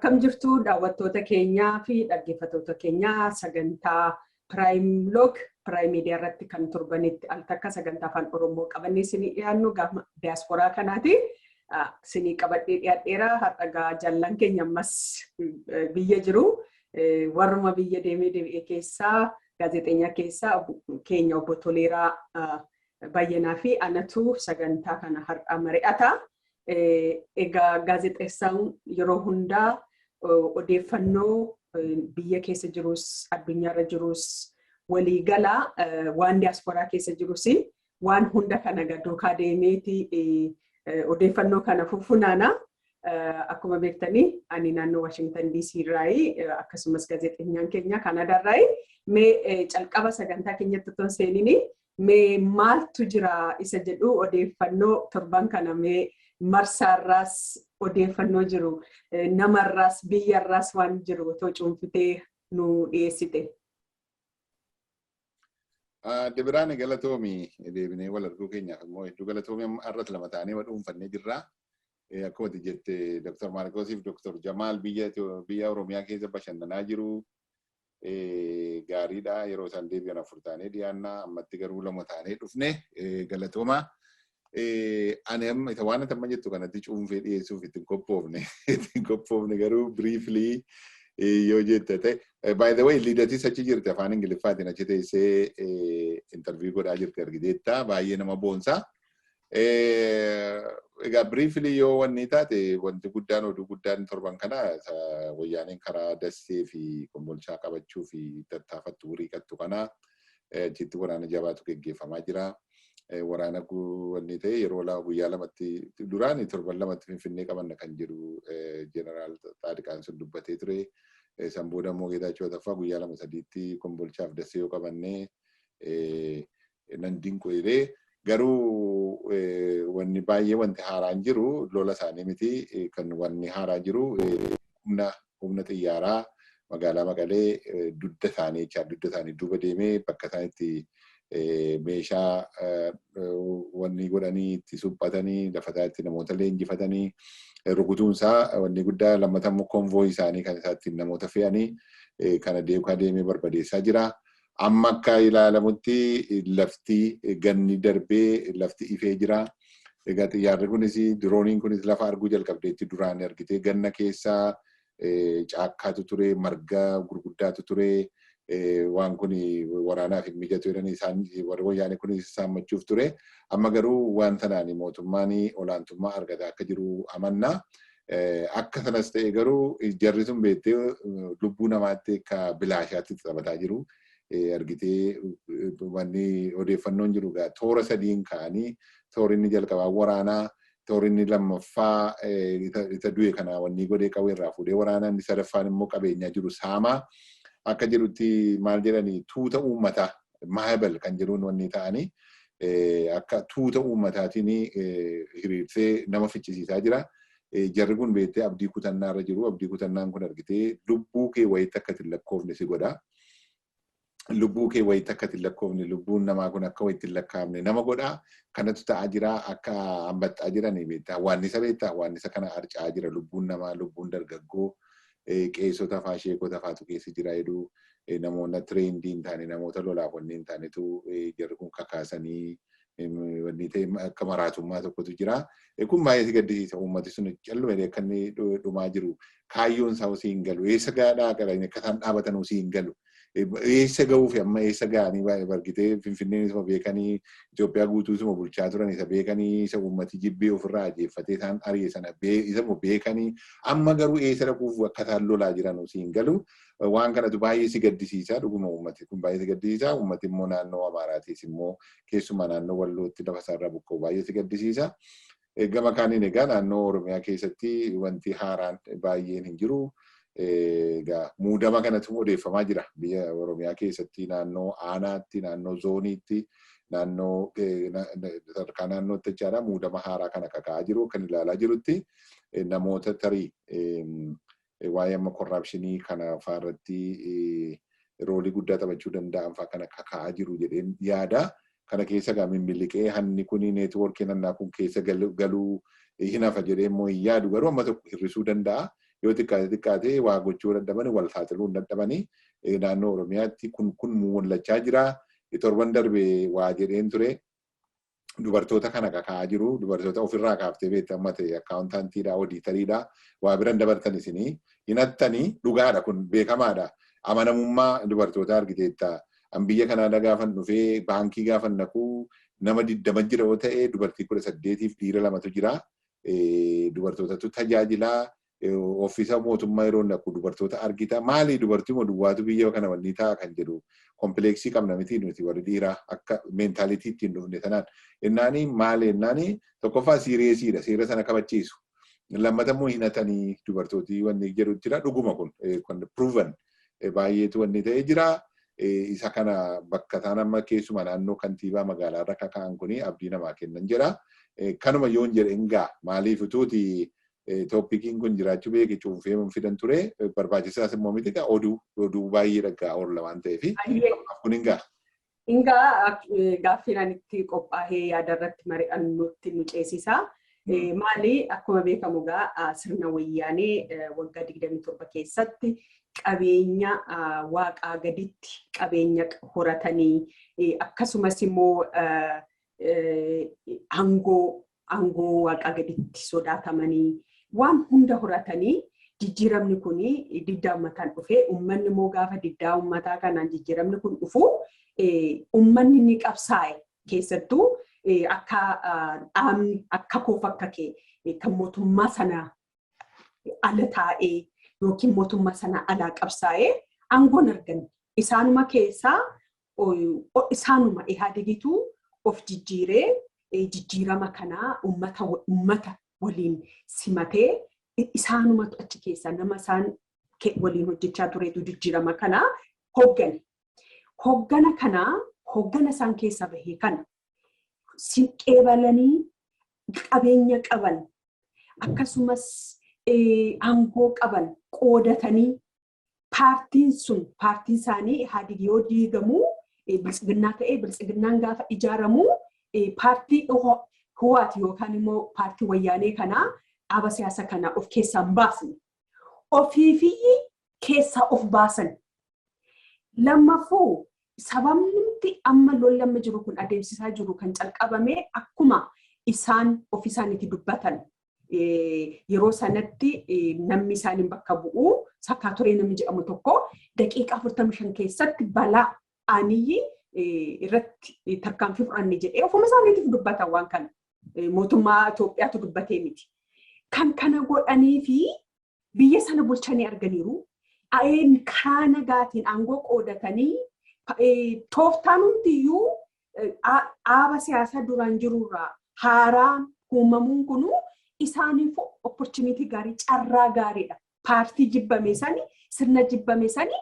Akkam jirtu daawwattoota keenyaa fi dhaggeeffattoota keenyaa sagantaa Prime Log Prime Media irratti kan turbanitti al takka sagantaa afaan Oromoo qabannee isinii dhiyaannu gama diaasporaa kanaati. Isinii qabadhee dhiyaadheera har'a jallan keenya ammas biyya jiru. Warruma biyya deemee keessaa gaazexeenyaa keessaa keenya obbo Toleeraa Bayyanaa fi anatu sagantaa kana har'a mari'ata. Egaa gaazexeessaan yeroo hundaa odeeffannoo biyya keessa jirus addunyaarra jirus waliigala waan diaasporaa keessa jirus waan hunda kana duukaa deemeeti odeeffannoo kana funaana. Akkuma beektanii ani naannoo Washington DC irraayi akkasumas gaazexeenyaan keenya Kanadaarraayi mee calqaba sagantaa keenyatti otoo seenini mee maaltu jira isa jedhu odeeffannoo torban kana mee marsaarraas odeeffannoo jiru namarraas biyyarraas waan jiru otoo cuunfitee nu dhiyeessite. Dibiraani galatoomii deebinee wal arguu keenyaaf immoo hedduu galatoomii arratti lama ta'anii dhuunfannee jirra. Akkuma jette Dr. Maarqoosiif Dr. Jamaal biyya Oromiyaa keessa bashannanaa jiru. Gaariidha yeroo isaan deebi'an afur ta'anii dhiyaannaa ammatti garuu lama ta'anii dhufne galatooma. Ani amma isa waan amma jettu kanatti cuunfee dhiyeessuuf ittiin qophoofne garuu briefly yoo jette ta'e by the way liidatis achi jirti afaan Ingiliffaatiin achi teessee interview godhaa jirti argiteetta baay'ee nama boonsa. Egaa briefly yoo wanni taate wanti guddaan oduu guddaan torban kana wayyaaniin karaa Dassee fi Kombolchaa qabachuu fi tattaafattu riiqattu kana achitti waraana jabaatu geggeeffamaa jira. Waraana wanni ta'e yeroo guyyaa lamatti duraan torban lamatti Finfinnee qabanna kan jedhu Jeneraal Xaadiqaan sun dubbatee ture. San booda immoo Geetaachoo Taffaa guyyaa lama sadiitti Kombolchaaf Dassee yoo qabannee nan dinqoyiree garuu wanni baay'ee wanti haaraan jiru lola isaanii miti kan wanni haaraa jiru humna xiyyaaraa magaalaa Maqalee dudda isaanii duuba deemee bakka isaanitti meeshaa wanni godhanii itti suphatanii lafataa itti namoota leenjifatanii rukutuunsaa wanni guddaa lammatammoo konvooyi isaanii kan isaatti namoota fe'anii kana deemee barbadeessaa jira. Amma akka ilaalamutti lafti ganni darbee lafti ifee jira. Egaa xiyyaarri kunis dirooniin kunis lafa arguu jalqabdeetti duraan argitee ganna keessaa caakkaatu ture marga gurguddaatu ture. Waan kun waraanaaf hin mijatu jedhanii isaan warri wayyaanii kunis saammachuuf ture. Amma garuu waan sanaan mootummaan olaantummaa argataa akka jiru amanna. Akka sanas ta'e garuu jarri sun beektee lubbuu namaatti akka bilaashaatti taphataa jiru. Argitee wanni odeeffannoon jiru toora sadiin ka'anii toorri inni jalqabaa waraanaa toorri inni lammaffaa isa du'e kana wanni godhee qawwee irraa fuudhee waraanaa inni sadaffaan immoo qabeenyaa jiru saamaa akka jedhutti maal jedhanii tuuta uummataa maayibal kan jedhuun wanni ta'anii akka tuuta uummataatiin hiriirsee nama fichisiisaa jira. Jarri kun beektee abdii kutannaarra jiru. Abdii kutannaan kun argitee lubbuu kee wayitti akka hin lakkoofne si godha. Lubbuu kee wayitti akka hin lakkoofne lubbuun namaa kun akka wayitti hin lakkaa'amne nama godha. Kanatu ta'aa jira akka hambaxxaa jiranii beektaa. Waannisa beektaa waannisa kana harca'aa jira lubbuun namaa lubbuun dargaggoo qeessota fa'aa sheekota fa'aatu keessa jira jedhu namoota tireendii hin taane namoota lolaaf wanni hin taanetu jarri kun kakaasanii wanni ta'e akka maraatummaa tokkotu jira. Kun baay'ee si gaddisiisa uummati sun callume akka inni dhumaa jiru kaayyoon isaa osii hin galu eessa gaadhaa qalanii akka isaan dhaabatan osii hin galu. Eessa ga'uuf amma eessa ga'anii bargitee Finfinneen isuma beekanii Itoophiyaa guutuu isuma bulchaa turan isa beekanii isa uummati jibbee ofirraa ajjeeffatee isaan ari'e sana isuma beekanii amma garuu eessa dhaquuf akka isaan lolaa jiran osii hin galu. Waan kanatu baay'ee si gaddisiisa dhuguma uummati kun baay'ee si gaddisiisa uummati immoo naannoo Amaaraatiis immoo keessumaa naannoo Wallootti lafa isaarraa buqqa'u baay'ee si gaddisiisa. Gama kaaniin egaa naannoo Oromiyaa keessatti wanti haaraan baay'een hin jiru. Muudama kanatu odeeffamaa jira biyya Oromiyaa keessatti naannoo aanaatti naannoo zooniitti naannoo sadarkaa naannootti jechaadha muudama haaraa kana kaka'aa jiru kan ilaalaa jirutti namoota tarii waa'ee amma korraapshinii kana fa'aarratti roolii guddaa taphachuu danda'an fa'aa kana kaka'aa jiru jedheen yaada. Kana keessa gaamin biliqee hanni kuni neetwoorkiin hannaa kun keessa galuu hin hafa jedhee immoo hin yaadu garuu amma tokko hir'isuu danda'a. yoo xiqqaate waa gochuu dadhabanii wal saaxiluu dadhabanii naannoo Oromiyaatti kun mul'achaa jira. Torban darbe waa jedheen ture. Dubartoota kana kaka'aa jiru. Dubartoota ofirraa kaaftee beekama ta'e akkaawuntaantiidha, oodiitariidha. Waa biran dabartan isinii hinattanii dhugaadha kun beekamaadha. Amanamummaa dubartoota argiteetta. An biyya Kanaadaa gaafan dhufee baankii gaafan naquu nama 20 jira yoo ta'e dubartii 18 fi dhiira 2tu jira. Dubartootatu tajaajilaa. Ofiisa mootummaa yeroo naqu dubartoota argita. Maali dubartii moo duwwaatu biyya kana wanni ta'a kan jedhu kompleksii qabna miti nuti warri dhiiraa akka meentaalitii ittiin dhufne sanaan. Innaani maali innaani tokkoffaa siireesiidha. Seera sana kabachiisu. Lammata immoo hinatanii dubartootii wanni jedhu jira. Dhuguma kun proven baay'eetu wanni ta'ee jira. Isa kana bakka isaan amma keessuma naannoo kantiibaa magaalaa irra kaka'an kuni abdii namaa kennan jira. Kanuma yoon jedhe hingaa maaliif utuuti tooppikiin kun jiraachuu beeke cuunfee fidan ture barbaachisaas immoo miti oduu baay'ee dhaggaa oolla waan ta'eef kun hingaa. Hingaa gaaffii ani itti qophaa'ee yaada irratti mari'an nutti nu ceesisa. Maali akkuma beekamu sirna wayyaanee waggaa 27 keessatti qabeenya waaqaa gaditti qabeenya horatanii akkasumas immoo aangoo waaqaa gaditti sodaatamanii waan hunda horatanii jijjiiramni kuni diddaa uummataan dhufee uummanni immoo gaafa diddaa uummataa kanaan jijjiiramni kun dhufu uummanni ni qabsaa'e keessattuu akka dhaabni akka koof akka kee kan mootummaa sana ala taa'ee yookiin mootummaa sana alaa qabsaa'ee aangoon argan isaanuma keessaa isaanuma ihaadegitu of jijjiiree jijjiirama kanaa uummata waliin simatee isaanumatu achi keessaa nama isaan waliin hojjechaa tureetu jijjiirama kanaa hooggane. Hooggana kanaa hooggana isaan keessa bahee kana sinqee balanii qabeenya qaban akkasumas aangoo qaban qoodatanii paartiin isaanii Ihaadig yoo diigamuu biltsiginnaa ta'ee biltsiginnaan gaafa ijaaramuu paartii Huwaat yookaan immoo paartii wayyaanee kanaa dhaaba siyaasa kanaa of keessaa hin baasne. Ofiifi keessaa of baasan. Lammaffuu sababni amma lollamma jiru kun adeemsisaa jiru kan calqabame akkuma isaan of isaaniitti dubbatan yeroo sanatti namni isaaniin bakka bu'u sakkaattoree namni jedhamu tokko daqiiqaa 45 keessatti balaa aaniyyi irratti tarkaanfii fudhanne jedhee ofuma isaaniitiif dubbatan waan kana mootummaa Itoophiyaatu dubbatee miti. Kan kana godhanii fi biyya sana bulchanii arganiiru. Karaa nagaatiin aangoo qoodatanii tooftaan hundiyyuu dhaaba siyaasaa duraan jirurraa haaraan uumamuun kunuu isaaniif opportunity gaarii carraa gaariidha. Paartii jibbame sani sirna jibbame sani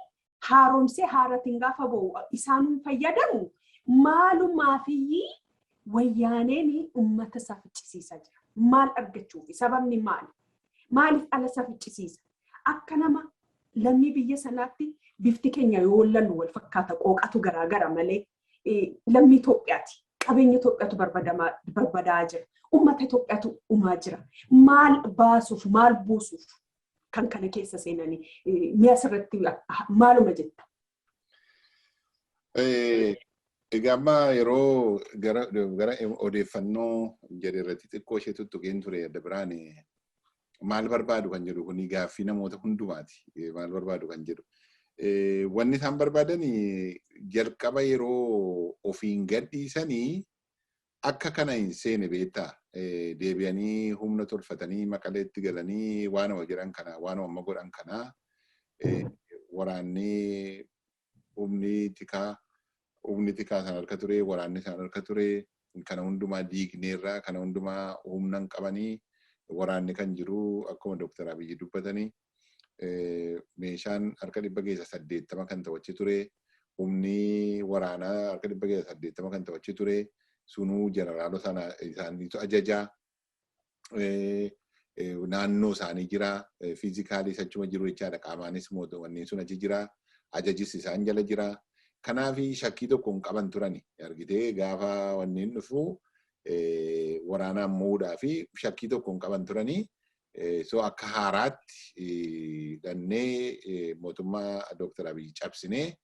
haaromsee haaratiin gaafa ba'u isaanuu fayyadamu maalumaafii wayyaaneen uummata isaa ficcisiisaa jira. Maal argachuufi sababni maali? Maaliif ala isaa ficcisiisa? Akka nama lammii biyya sanaatti bifti keenya yoo wallannu wal fakkaata qooqatu garaagara malee lammii Itoophiyaati. Qabeenya Itoophiyaatu barbadaa jira. Uummata Itoophiyaatu uumaa jira. Maal baasuuf maal buusuuf kan kana keessa seenanii mi'a asirratti maaluma jetta? Egaa amma yeroo gara odeeffannoo jedhe irratti xiqqoo ishee tuttuqeen ture adda biraan maal barbaadu kan jedhu kuni gaaffii namoota hundumaati. Maal barbaadu kan jedhu. Wanni isaan barbaadan jalqaba yeroo ofiin gadhiisanii akka kana hin seene beektaa. Deebi'anii humna tolfatanii maqaleetti galanii waanuma jedhan kana waanuma amma godhan kana waraanni humni tikaa san harka ture waraanni san harka ture kana hundumaa diigneerraa kana hundumaa humnan qabanii waraanni kan jiru akkuma Dr. Abiyyi dubbatanii meeshaan harka 180 kan ta'achi ture humni waraanaa harka 180 kan ta'achi ture sunuu jeneraalo sana isaaniitu ajajaa naannoo isaanii jira fiizikaalii achuma jiru jechaadha qaamaanis mootummaan sun achi jira ajajis isaan jala jira kanaaf shakkii tokko hin qaban turani argitee gaafa wanni dhufu waraanaan muudhaa fi shakkii tokko hin qaban turani So akka haaraatti dhannee mootummaa Dr. Abiy cabsinee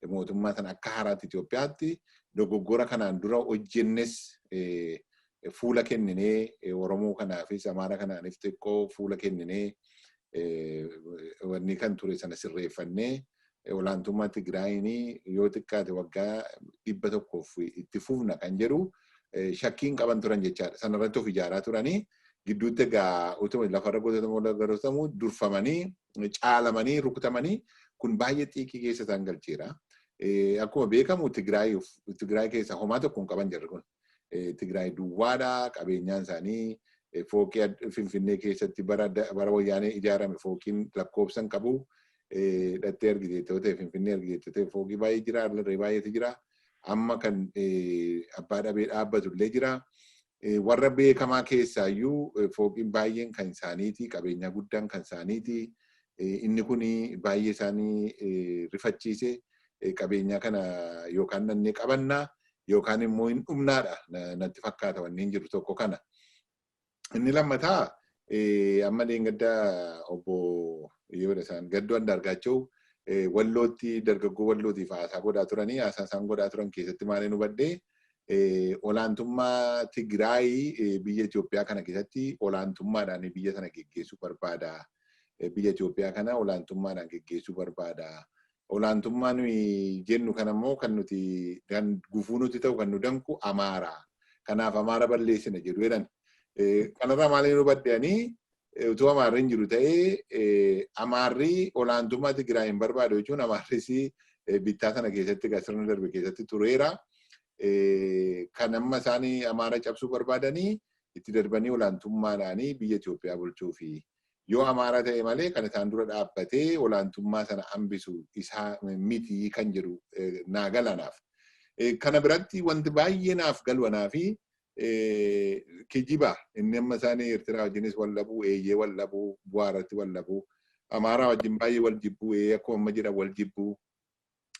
mootummaa sana akka haaraatti Itoophiyaatti dogoggora kanaan dura hojjennes fuula kenninee Oromoo kanaafis Amaara kanaafis xiqqoo fuula kenninee wanni kan ture sana sirreeffannee olaantummaa Tigraayinii yoo xiqqaate waggaa 100 itti fufna kan jedhu shakkiin qaban turan jechaadha. Sanarratti of ijaaraa turanii gidduutti egaa utuma lafarra godhatamu durfamanii caalamanii rukutamanii kun baay'ee xiiqii keessa isaan galcheera. Akkuma beekamu Tigraay keessa homaa tokko hin qaban jirru kun. Tigraay duwwaadha qabeenyaan isaanii fooqii Finfinnee keessatti bara wayyaanee ijaarame fooqiin lakkoofsan qabu. Dhattee argiteettoo ta'e Finfinnee argiteettoo ta'e fooqii baay'ee jira, allarree baay'eetu jira. Amma kan abbaa dhabee dhaabbatu illee jira. Warra beekamaa keessaayyuu fooqiin baay'een kan isaaniiti, qabeenyaa guddaan kan isaaniiti. Inni kun baay'ee isaanii rifachiise qabeenyaa kana yookaan nannee qabannaa yookaan immoo hin dhumnaadha natti fakkaata wanni jiru tokko kana. Inni lammataa amma deengaddaa obbo Gaddoo Andaargaachoo wallootti dargaggoo wallootiif haasaa godhaa turanii haasaa isaan godhaa turan keessatti maaliin hubadhee olaantummaa Tigraay biyya Itoophiyaa kana keessatti olaantummaadhaan biyya sana geggeessuu barbaada. Biyya Itoophiyaa kana olaantummaadhaan geggeessuu barbaada. Olaantummaa nuyi jennu kana immoo kan nuti gufuu nuti ta'u kan nu danku Amaara. Kanaaf Amaara balleessina jedhu jedhan. Kanarraa maaliin hubadheanii utuu Amaarri hin jiru ta'ee Amaarri olaantummaa Tigraay hin barbaadu jechuun Amaarris bittaa sana keessatti sirna darbe keessatti tureera. Kan amma isaanii Amaara cabsuu barbaadanii itti darbanii olaantummaadhaan biyya Itoophiyaa bulchuu fi yoo Amaara ta'e malee kan isaan dura dhaabbatee olaantummaa sana hambisu isaa miti kan jedhu naa galanaaf. Kana biratti wanti baay'ee naaf galwanaa fi kijiba inni amma isaanii Eertiraa wajjinis wal dhabuu, eeyyee wal dhabuu, bu'aarratti wal dhabuu, Amaaraa wajjin baay'ee wal jibbuu, akkuma amma jedhan wal jibbuu.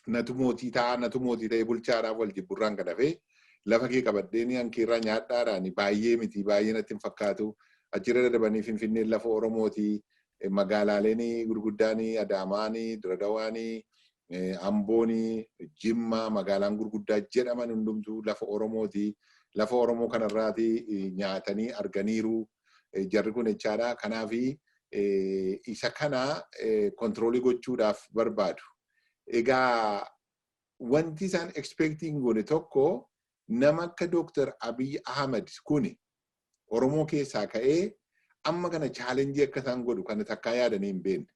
Natu mootii ta'ee bulchaadhaaf wal jibburraan kan hafe lafa kee qabadheen hankeerraa nyaadhaadhaan baay'ee miti baay'ee natti hin fakkaatu. Achirra dadhabanii Finfinneen lafa Oromooti. Magaalaaleen gurguddaan Adaamaan, Diradawaan, Amboon, Jimma magaalaan gurguddaa jedhaman hundumtuu lafa Oromooti. Lafa Oromoo kanarraati nyaatanii arganiiru. Jarri kun jechaadha. Kanaaf isa kana kontiroolii gochuudhaaf barbaadu. Egaa wanti isaan expecting godhe tokko nama akka Dr. Abiy Ahmed kuni Oromoo keessaa ka'ee amma kana chaalenjii akka isaan godhu kana takkaa yaadanii hin beekne.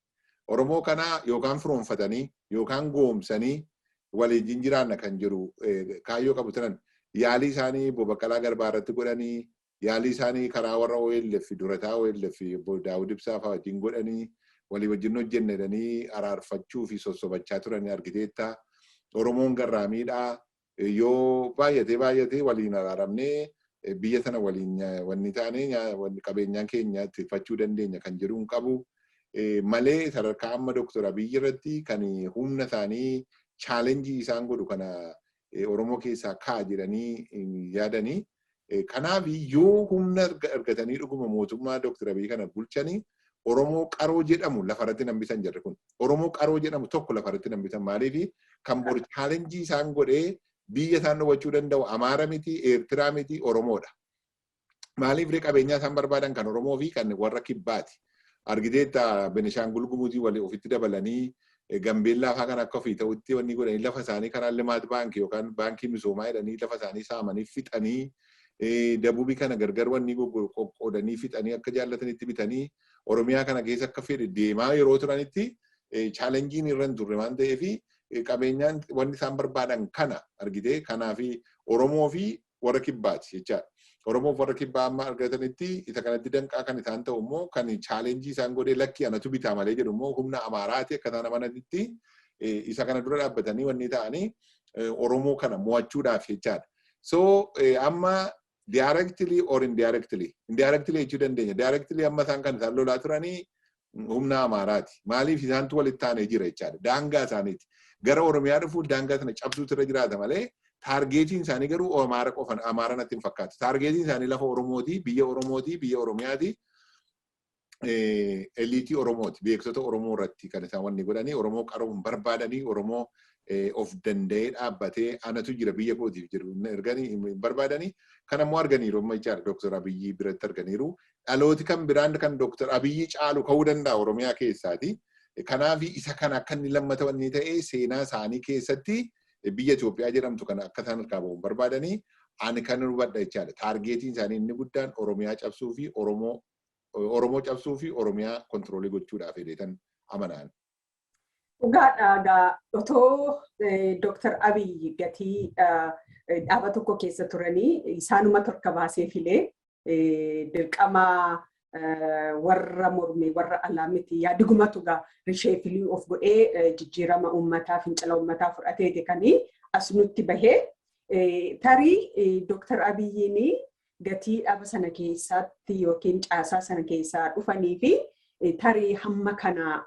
Oromoo kana yookaan firoonfatanii yookaan goomsanii waliin jiraanna kan jiru kaayyoo qabu turan yaalii isaanii Baqqalaa Garbaa irratti godhanii yaalii isaanii karaa warra OLF durataa OLF Daawud Ibsaa fa'aa wajjin godhanii walii wajjin hojjennedanii araarfachuu fi sossobachaa turanii argiteetta. Oromoon garraamiidhaa yoo baay'atee waliin araaramnee biyya sana waliin wanni taane qabeenyaan keenya tifachuu dandeenya kan jedhu hin qabu. Malee sadarkaa amma Dr. Abiy irratti kan humna isaanii chaalenjii isaan godhu kana Oromoo keessaa kaa jedhanii yaadanii. Kanaaf yoo humna argatanii dhuguma mootummaa Dr. Abiy kana bulchanii Oromoo qaroo jedhamu lafarratti nambisan jirre kun. Oromoo qaroo jedhamu tokko lafarratti nambisan maaliif kan bor chaalenjii isaan godhee biyya isaan dhowwachuu danda'u Amaara miti, Eertiraa miti, Oromoodha. Maaliif qabeenyaa isaan barbaadan kan Oromoo fi kan warra kibbaati. Argiteetta Benishaangul Gumuuzii walii ofitti dabalanii Gambeellaa fa'aa kan akka ofii ta'utti wanni godhanii lafa isaanii kanaan Limaat Baankii yookaan Baankii Misoomaa jedhanii lafa isaanii saamanii fixanii Dabubii kana gargar wanni qoqqoodanii fixanii akka jaallatanitti bitanii Oromiyaa kana keessa akka fedhe deemaa yeroo turanitti chaalenjiin irra hin turre waan ta'eef qabeenyaan wanni isaan barbaadan kana argitee kanaaf Oromoo fi warra kibbaati jechaadha. Oromoo fi warra kibbaa amma argatanitti isa kanatti danqaa kan isaan ta'u immoo kan chaalenjii isaan godhee lakki anatu bitaa malee jedhu immoo humna Amaaraati akka isaan amananitti isa kana dura dhaabbatanii wanni ta'anii Oromoo kana mo'achuudhaaf jechaadha. So amma directly or indirectly jechuu dandeenya. Directly amma isaan kan isaan lolaa turanii humna Amaaraati. Maaliif isaantu walitti taanee jira jechaadha. Daangaa isaaniiti. Gara Oromiyaa dhufuuf daangaa sana cabsuutu irra jiraata malee taargeetiin isaanii garuu Amaara qofan Amaara natti hin fakkaatu. Taargeetiin isaanii lafa Oromooti, biyya Oromooti, biyya Oromiyaati. eliitii Oromooti. Beeksota Oromoo irratti kan isaan wanni godhanii Oromoo qaruun barbaadanii Oromoo of danda'ee dhaabbatee anatu jira biyya kootiif jiru erganii barbaadanii kan ammoo arganiiru amma jechaadha Dr. Abiyyi biratti arganiiru. Dhalooti kan biraan kan Dr. Abiyyi caalu ka'uu danda'a Oromiyaa keessaati. Kanaaf isa kana akka inni lammata wanni ta'e seenaa isaanii keessatti biyya Itoophiyaa jedhamtu kana akka isaan harkaa bahuun barbaadanii ani kan hubadha jechaadha. Taargeetiin isaanii inni guddaan Oromiyaa cabsuu fi Oromoo cabsuu fi Oromiyaa kontiroolii gochuudhaaf jedheetan amanaan. Dhugaadhaa otoo Dr. Abiyyi gatii dhaaba tokko keessa turanii isaanuma torka baasee filee dirqama warra mormee warra alaa miti yaadigumatu gaa rishee filii of godhee jijjiirama uummataa fincila uummataa fudhateeti kanii as nutti bahee tarii Dr. Abiyyiin gatii dhaaba sana keessatti yookiin caasaa sana keessaa dhufanii fi tarii hamma kana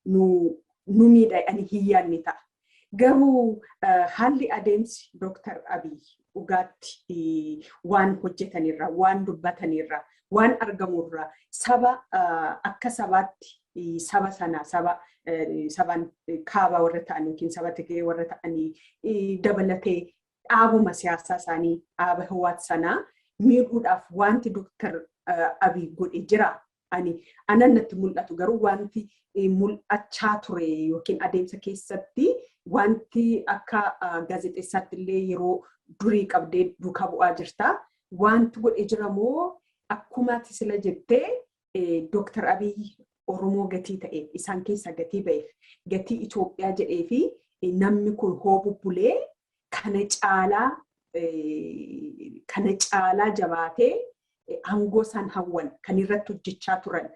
nu miidhanii hiyyaanni ta'a. Garuu haalli adeemsi Dr. Abiyyi dhugaatti waan hojjetanirra, waan dubbatanirra, waan argamurra saba akka sabaatti saba sana sabaan kaabaa warra ta'an yookiin saba Tigree warra ta'anii dabalatee dhaabuma siyaasaa isaanii dhaaba Hiwaat sanaa miidhuudhaaf wanti Dr. Abiyyi godhe jira. Anan natti mul'atu garuu wanti mul'achaa ture yookiin adeemsa keessatti wanti akka gaazexeessaatti illee yeroo durii qabdee duukaa bu'aa jirta. Wanti godhe jira moo akkuma ati sila jettee Dr. Abiyyi Oromoo gatii ta'e isaan keessaa gatii ba'eef gatii Itoophiyaa jedhee fi namni kun hoo bubbulee kana caalaa jabaatee aangoo isaan hawwan kan irratti hojjechaa turan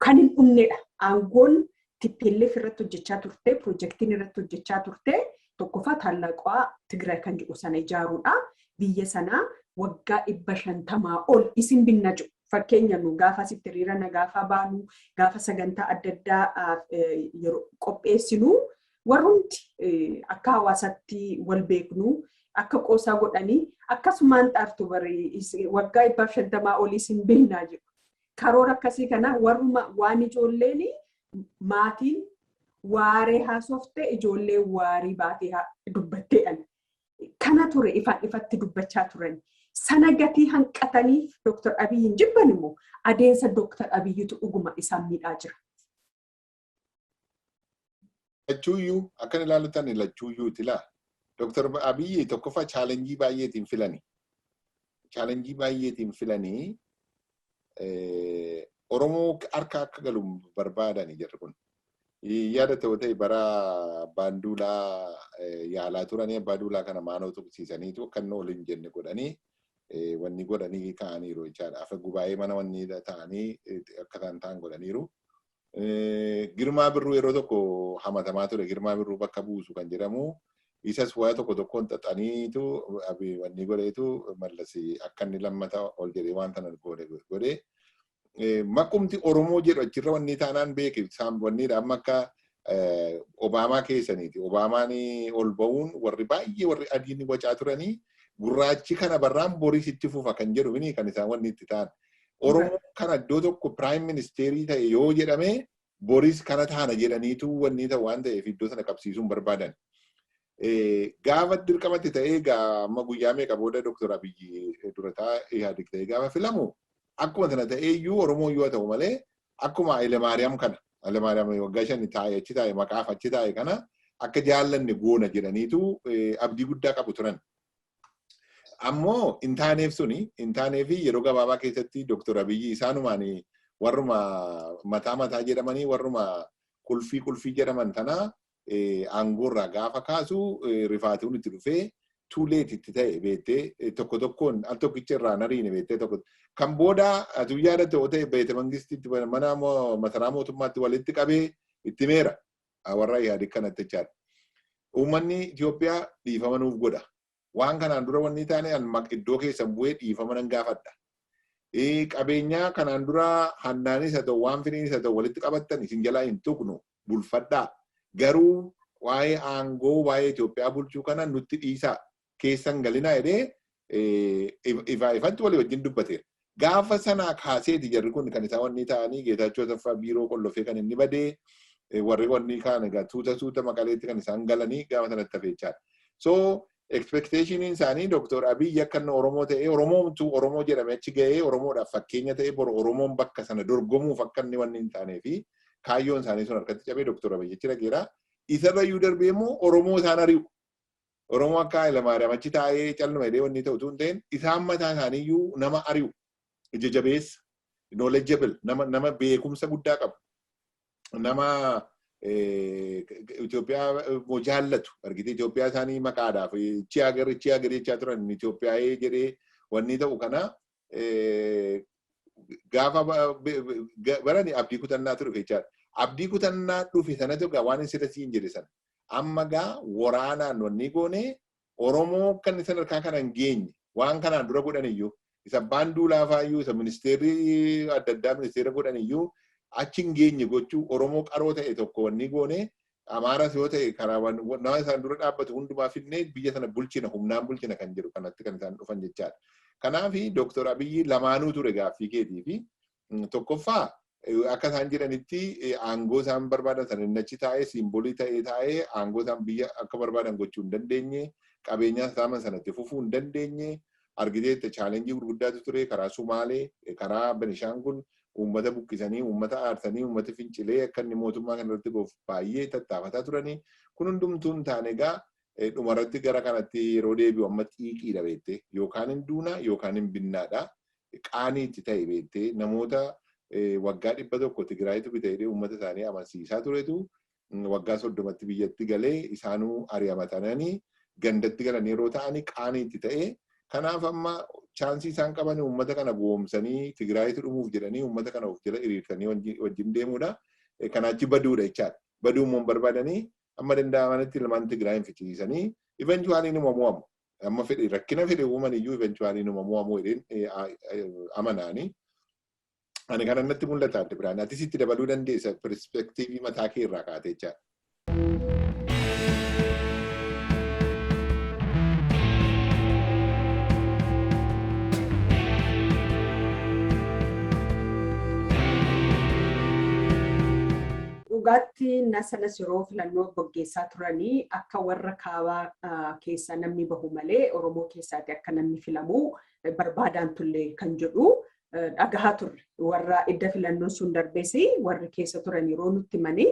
kan hin dhumnedha. Aangoon TPLF irratti hojjechaa turte, piroojeektiin irratti hojjechaa turte tokkoffaa taallaqaa Tigraay kan jedhu sana ijaaruudha. Biyya sanaa waggaa 500 ol isin binna jiru. Fakkeenya nu gaafa asitti hiriira na gaafa baanu gaafa sagantaa adda addaa yeroo qopheessinu warrumti akka hawaasaatti wal beeknu akka qoosaa godhanii akkasumaan xaartu barii waggaa 500 ol isin binnaa jiru. Karoora akkasii kana warruma waan ijoolleen maatiin waaree haasofte ijoollee waarii baatee dubbatteedhaan. Kana ture ifatti dubbachaa turan. Sana gatii hanqataniif Dr. Abiyyiin jibban immoo adeemsa Dr. Abiyyiitu dhuguma isaan miidhaa jira. Lachuuyyuu akkan ilaalutan lachuuyyuuti ilaa. Dr. Abiyyi tokkoffaa chaalenjii baay'eetiin filani. Chaalenjii baay'eetiin filanii Oromoo harka akka galu barbaadani jirri kun. Yaada ta'u ta'e bara baanduulaa yaalaa turanii baanduulaa kana maanoo tuqsiisaniitu kan waliin jenne godhanii wanni godhanii ka'aniiru jechaadha. Afa gubaa'ee mana wanni ta'anii akka ta'an godhaniiru. Girmaa Birruu yeroo tokko hamatamaa ture. Girmaa Birruu bakka buusu kan jedhamu. Isas waa tokkoon xaxaniitu wanni godheetu mallasi akka inni lammata ol jedhee waan tanan godhee. Makkumti Oromoo jedhu achirra wanni taanaan beeki wanniidha amma akka Obaamaa keessaniiti. Obaamaan ol ba'uun warri baay'ee warri adiin wacaa turanii gurraachi kana barraan Boris itti fufa kan jedhu kan isaan wanni itti ta'an. Oromoo kana iddoo tokko Prime Ministerii ta'e yoo jedhame Boris kana taana jedhaniitu wanni ta'u waan ta'eef iddoo sana qabsiisuun barbaadan. Gaafa dirqamatti ta'ee amma guyyaa meeqa booda Dr. Abiyyi durataa Ihaadig ta'ee gaafa filamu akkuma sana ta'eeyyuu Oromoo yoo ta'u malee akkuma Hayilemaariyaam kana Hayilemaariyaam waggaa 5 taa'ee achi taa'ee maqaaf achi taa'ee kana akka jaallanne goona jedhaniitu abdii guddaa qabu turan. Ammoo intaaneef fi yeroo gabaabaa keessatti Dr. Abiyyi isaanumaan warruma mataa jedhamanii warruma kulfii jedhaman tanaa aangoorraa gaafa kaasu rifaatuun itti dhufee tuuleet itti ta'e beettee tokkoon al tokkicha irraa nariine beettee tokko kan booda atu yaada ta'u ta'e beete mangistitti mana masaraa mootummaatti walitti qabee itti meera warra Ihaadig kanatti jechaadha. Uummanni Itoophiyaa dhiifama nuuf godha. Waan kanaan dura wanni taane iddoo keessan bu'ee dhiifama nan gaafadha. Qabeenyaa kanaan dura hannaanis haa ta'u waan firiinis haa ta'u walitti qabattan isin jalaa hin tuqnu bulfadhaa. Garuu waa'ee aangoo waa'ee Itoophiyaa bulchuu kana nutti dhiisaa keessan galinaa jedhee ifatti walii wajjin dubbateera. Gaafa sanaa kaaseeti jarri kun kan isaa wanni ta'anii Geetaachoo Taffaa biiroo qollofee kan inni badee warri wanni kaan egaa tuuta Maqaleetti kan isaan galanii gaafa sanatti hafeechaadha. So expectationiin isaanii Dr. Abiy akka inni Oromoo ta'ee Oromoo jedhamee achi gahee Oromoodhaaf fakkeenya ta'ee boru Oromoon bakka sana dorgomuuf akka inni wanni hin taanee fi kaayyoon isaanii sun harkatti cabee Dr. Abiy achi dhageera. Isarrayyuu darbee immoo Oromoo isaan ari'u. Oromoo akka Hayilamaariyaam achi taa'ee calluma jedhee wanni ta'u tun ta'een isaan mataa isaaniiyyuu nama ari'u. Ija jabeessa, knowledgeable, nama beekumsa guddaa qabu. Nama Itoophiyaa jaallatu. Argite Itoophiyaa isaanii maqaadhaaf ichi agarri jechaa turan Itoophiyaa jedhee wanni ta'u kana gaafa barani abdii kutannaa ture jechaadha. Abdii kutannaa dhufe sanatu gaa waan sirra siin jedhe sana. Amma gaa waraanaan wanni goone Oromoo kan isan harkaa kana hin geenye waan kanaan dura godhan iyyuu isa baanduu laafaayyuu isa ministeerri adda addaa ministeera godhan iyyuu achi hin geenye gochuu Oromoo qaroo ta'e tokko wanni goone Amaaras yoo ta'e karaa nama isaan dura dhaabbatu hundumaa finnee biyya sana bulchina humnaan bulchina kan jedhu kanatti kan isaan dhufan jechaadha. Kanaaf Dr. Abiy lamaanuu ture gaaffii keetii fi tokkoffaa akka isaan jedhanitti aangoo isaan barbaadan sana inni achi taa'ee siimbolii taa'ee aangoo isaan biyya akka barbaadan gochuu hin dandeenye qabeenya isaan sanatti fufuu hin dandeenye argiteetta chaalenjii gurguddaatu ture karaa Sumaalee karaa Benishaangul uummata buqqisanii uummata aarsanii uummata fincilee akka inni mootummaa kanarratti baay'ee tattaafataa turanii kun hundumtuu hin taane egaa dhumarratti gara kanatti yeroo deebi'u amma xiiqiidha beektee yookaan hin duuna yookaan hin binnaadha qaanii itti ta'e beektee namoota waggaa 100 Tigraayitu bitee uummata isaanii amansiisaa turetu waggaa 30tti biyyatti galee isaanuu ari'amatanii gandatti galan yeroo ta'anii qaanii itti ta'e kanaaf amma chaansii isaan qaban uummata kana goomsanii Tigraayitu dhumuuf jedhanii uummata kana of jala hiriirsanii wajjin deemuudha. Kanaachi baduudha jechaadha. Baduu immoo barbaadanii amma danda'amanitti ilmaan Tigraayin fichisiisanii eventually numa mo'amu. Amma fedhe rakkina fedhe uuman iyyuu eventually numa mo'amu jedheen amanaanii. Ani kana natti mul'ata adda biraan. Atis itti dabaluu dandeessa perspektiivii mataa kee irraa kaatee jechaadha. Dhugaatti nasanas yeroo filannoo gaggeessaa turanii akka warra kaabaa keessa namni bahu malee Oromoo keessaatti akka namni filamu barbaadaan tullee kan jedhu dhagahaa turre. Warra idda filannoon sun darbeesi warri keessa turan yeroo nutti manii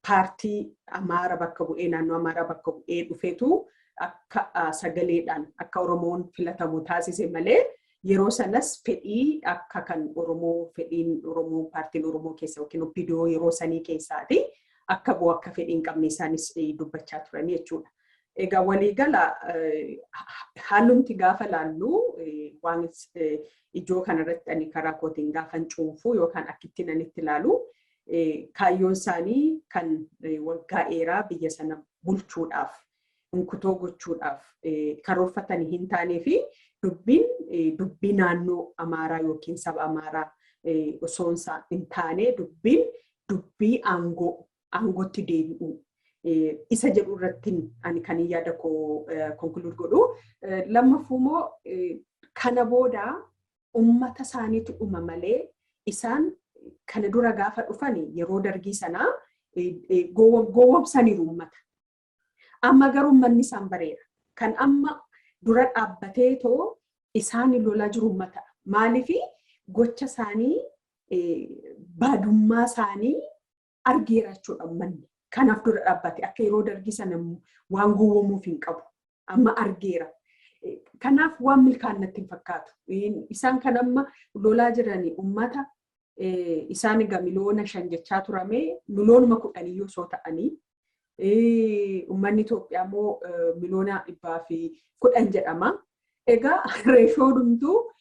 paartii Amaara bakka bu'ee naannoo Amaara bakka bu'ee dhufeetu akka sagaleedhaan akka Oromoon filatamu taasise malee yeroo sanas fedhii akka kan Oromoo fedhiin Oromoo paartiin Oromoo keessa yookiin OPDO yeroo sanii keessaati akka bu'u akka fedhiin qabne isaanis dubbachaa turanii jechuudha. Egaa waliigala haalumti gaafa laallu waan ijoo kanarratti ani karaa kootiin gaafan cuunfuu yookaan akkittiin ani itti ilaalu kaayyoon isaanii kan waggaa dheeraa biyya sana bulchuudhaaf inkutoo gochuudhaaf karoorfatanii hin taanee fi dubbii naannoo Amaaraa yookiin saba Amaaraa osoo hin taane dubbii aangootti deebi'u isa jedhu irratti ani kan yaada koo konkuluud godhu. Lammaffuu immoo kana booda ummata isaaniitu dhuma malee isaan kana dura gaafa dhufan yeroo dargii sanaa gowwomsaniiru ummata. Amma garuu ummanni isaan bareera. Kan amma dura dhaabbatee too isaan lolaa jiru ummata. Maaliifi gocha isaanii baadummaa isaanii argeera jechuudha ummanni. Kanaaf dura dhaabbate akka yeroo dargii sana waan gowwomuuf hin qabu. Amma argeera. Kanaaf waan milkaannatti hin fakkaatu. Isaan kan amma lolaa jiranii ummata isaan egaa miliyoona 5 jechaa turame miliyoonuma 10 yoo soo ta'anii ummanni Itoophiyaa immoo miliyoona 110 jedhama. Egaa reeshoo dhumtuu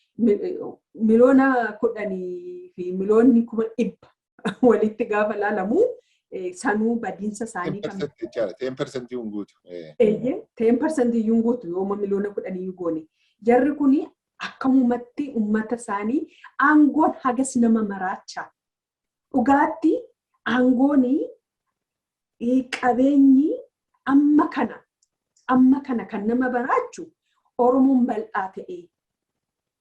miliyoona 10 fi miliyoonni 100 walitti gaafa laalamu sanuu badiinsa isaanii kan 10% yunguutu. 10% yunguutu yooma miliyoona 10 yugoone. Jarri kuni akkamumatti ummata isaanii aangoon hagas nama maraacha. Dhugaatti aangooni qabeenyi amma kana kan nama baraachu Oromoon bal'aa ta'e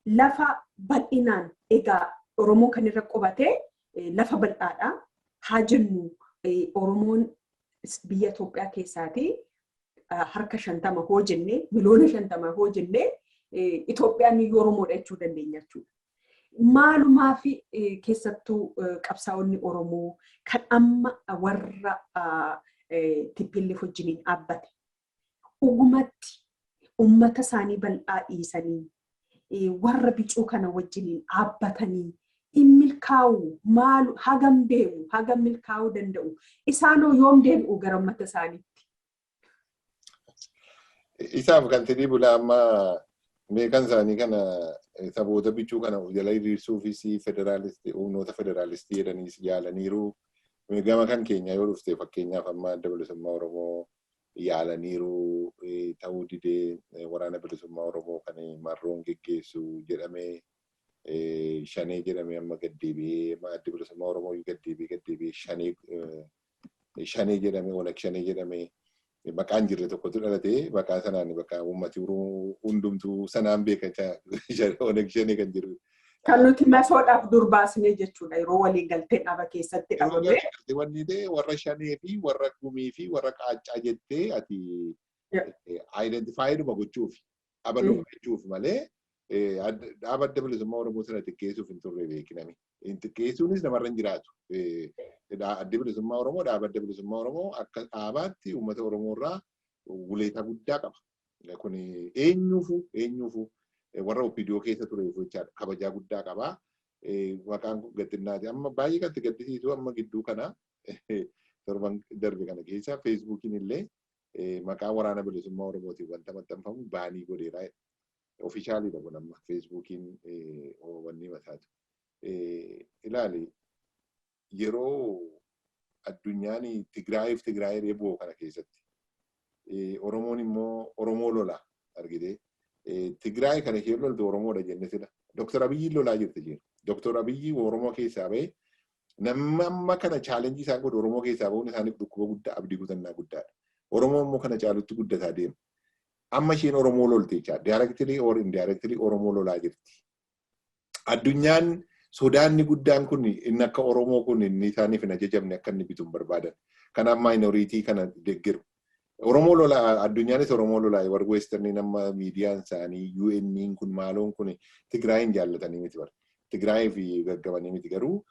lafa bal'inaan egaa Oromoo kan irra qubatee lafa bal'aadha. Haa jennu Oromoon biyya Itoophiyaa keessaatii harka 50 hoo jennee miliyoona 50 hoo jennee Itoophiyaan iyyuu Oromoodha jechuu dandeenya jechuudha. Maalumaa fi keessattuu qabsaa'onni Oromoo kan amma warra TPLF wajjiniin dhaabbate dhugumatti uummata isaanii bal'aa dhiisanii warra bicuu kana wajjiniin dhaabbatanii in milkaa'u maalu hagam deemu hagam milkaa'uu danda'u isaanoo yoom deebi'u gara uummata isaaniitti. Isaaf kan tidii bulaa amma meeqan isaanii kana saboota bichuu kana jala hiriirsuufis federaalistii humnoota federaalistii jedhaniis yaalaniiru. Gama kan keenya yoo dhufte fakkeenyaaf amma adda bilisummaa Oromoo yaalaniiru ta'uu didee waraana bilisummaa Oromoo kan marroon geggeessu jedhamee shanee jedhamee amma gaddeebi'ee adda bilisummaa Oromoo gaddeebi'ee shanee jedhamee walak shanee jedhamee maqaan jirre tokkotu dhalatee maqaa sanaan bakka uummati hundumtuu sanaan beekachaa walak shanee kan jiru. Kan nuti masoodhaaf dur baasnee jechuudha yeroo waliin galtee dhaba keessatti dhabame. Wanni ta'e warra shanee fi warra gumii fi warra qaaccaa jettee ati identifaayiiduma gochuuf abaluu gochuuf malee dhaaba adda bilisummaa Oromoo sana xiqqeessuuf hin turre beekinami. Xiqqeessuunis namarra hin jiraatu. Adda bilisummaa Oromoo dhaaba adda bilisummaa Oromoo akka dhaabaatti uummata Oromoo irraa wuleeta guddaa qaba. Kun eenyuufuu warra OPDO keessa ture jechaadha. Kabajaa guddaa qabaa. Maqaan gaxinnaati. Amma baay'ee kan gaddisiisu amma gidduu kana torban darbe kana keessa feesbuukiin illee maqaa waraana bilisummaa Oromootiin wanta maxxanfamu baanii godheera. Ofishaaliidha kun amma feesbuukiin wanni mataatu. Ilaali yeroo addunyaan Tigraay reeboo kana keessatti Oromoon immoo Oromoo lola argitee. Tigraay kana ishee loltu Oromoodha jenne sila. Dr. Abiyyi lolaa jirti jiru. Dr. Abiyyi Oromoo keessaa ba'e namni amma kana chaalenjii isaan godhu Oromoo keessaa ba'uun isaaniif dhukkuba guddaa abdii kutannaa guddaadha. Oromoo immoo kana caalutti guddataa deema. Amma isheen Oromoo lolte jechaadha. Directly or indirectly Oromoo lolaa jirti. Addunyaan sodaanni guddaan kun inni akka Oromoo kun inni isaaniif hin ajajamne akka inni bituun barbaadan. Kanaaf minority kana deeggaru. Oromoo lolaa addunyaanis Oromoo lolaa warra Westerniin amma miidiyaan isaanii UN'n kun maaloon kun Tigraayin jaallatanii miti bara. Tigraay fi gaggabanii miti garuu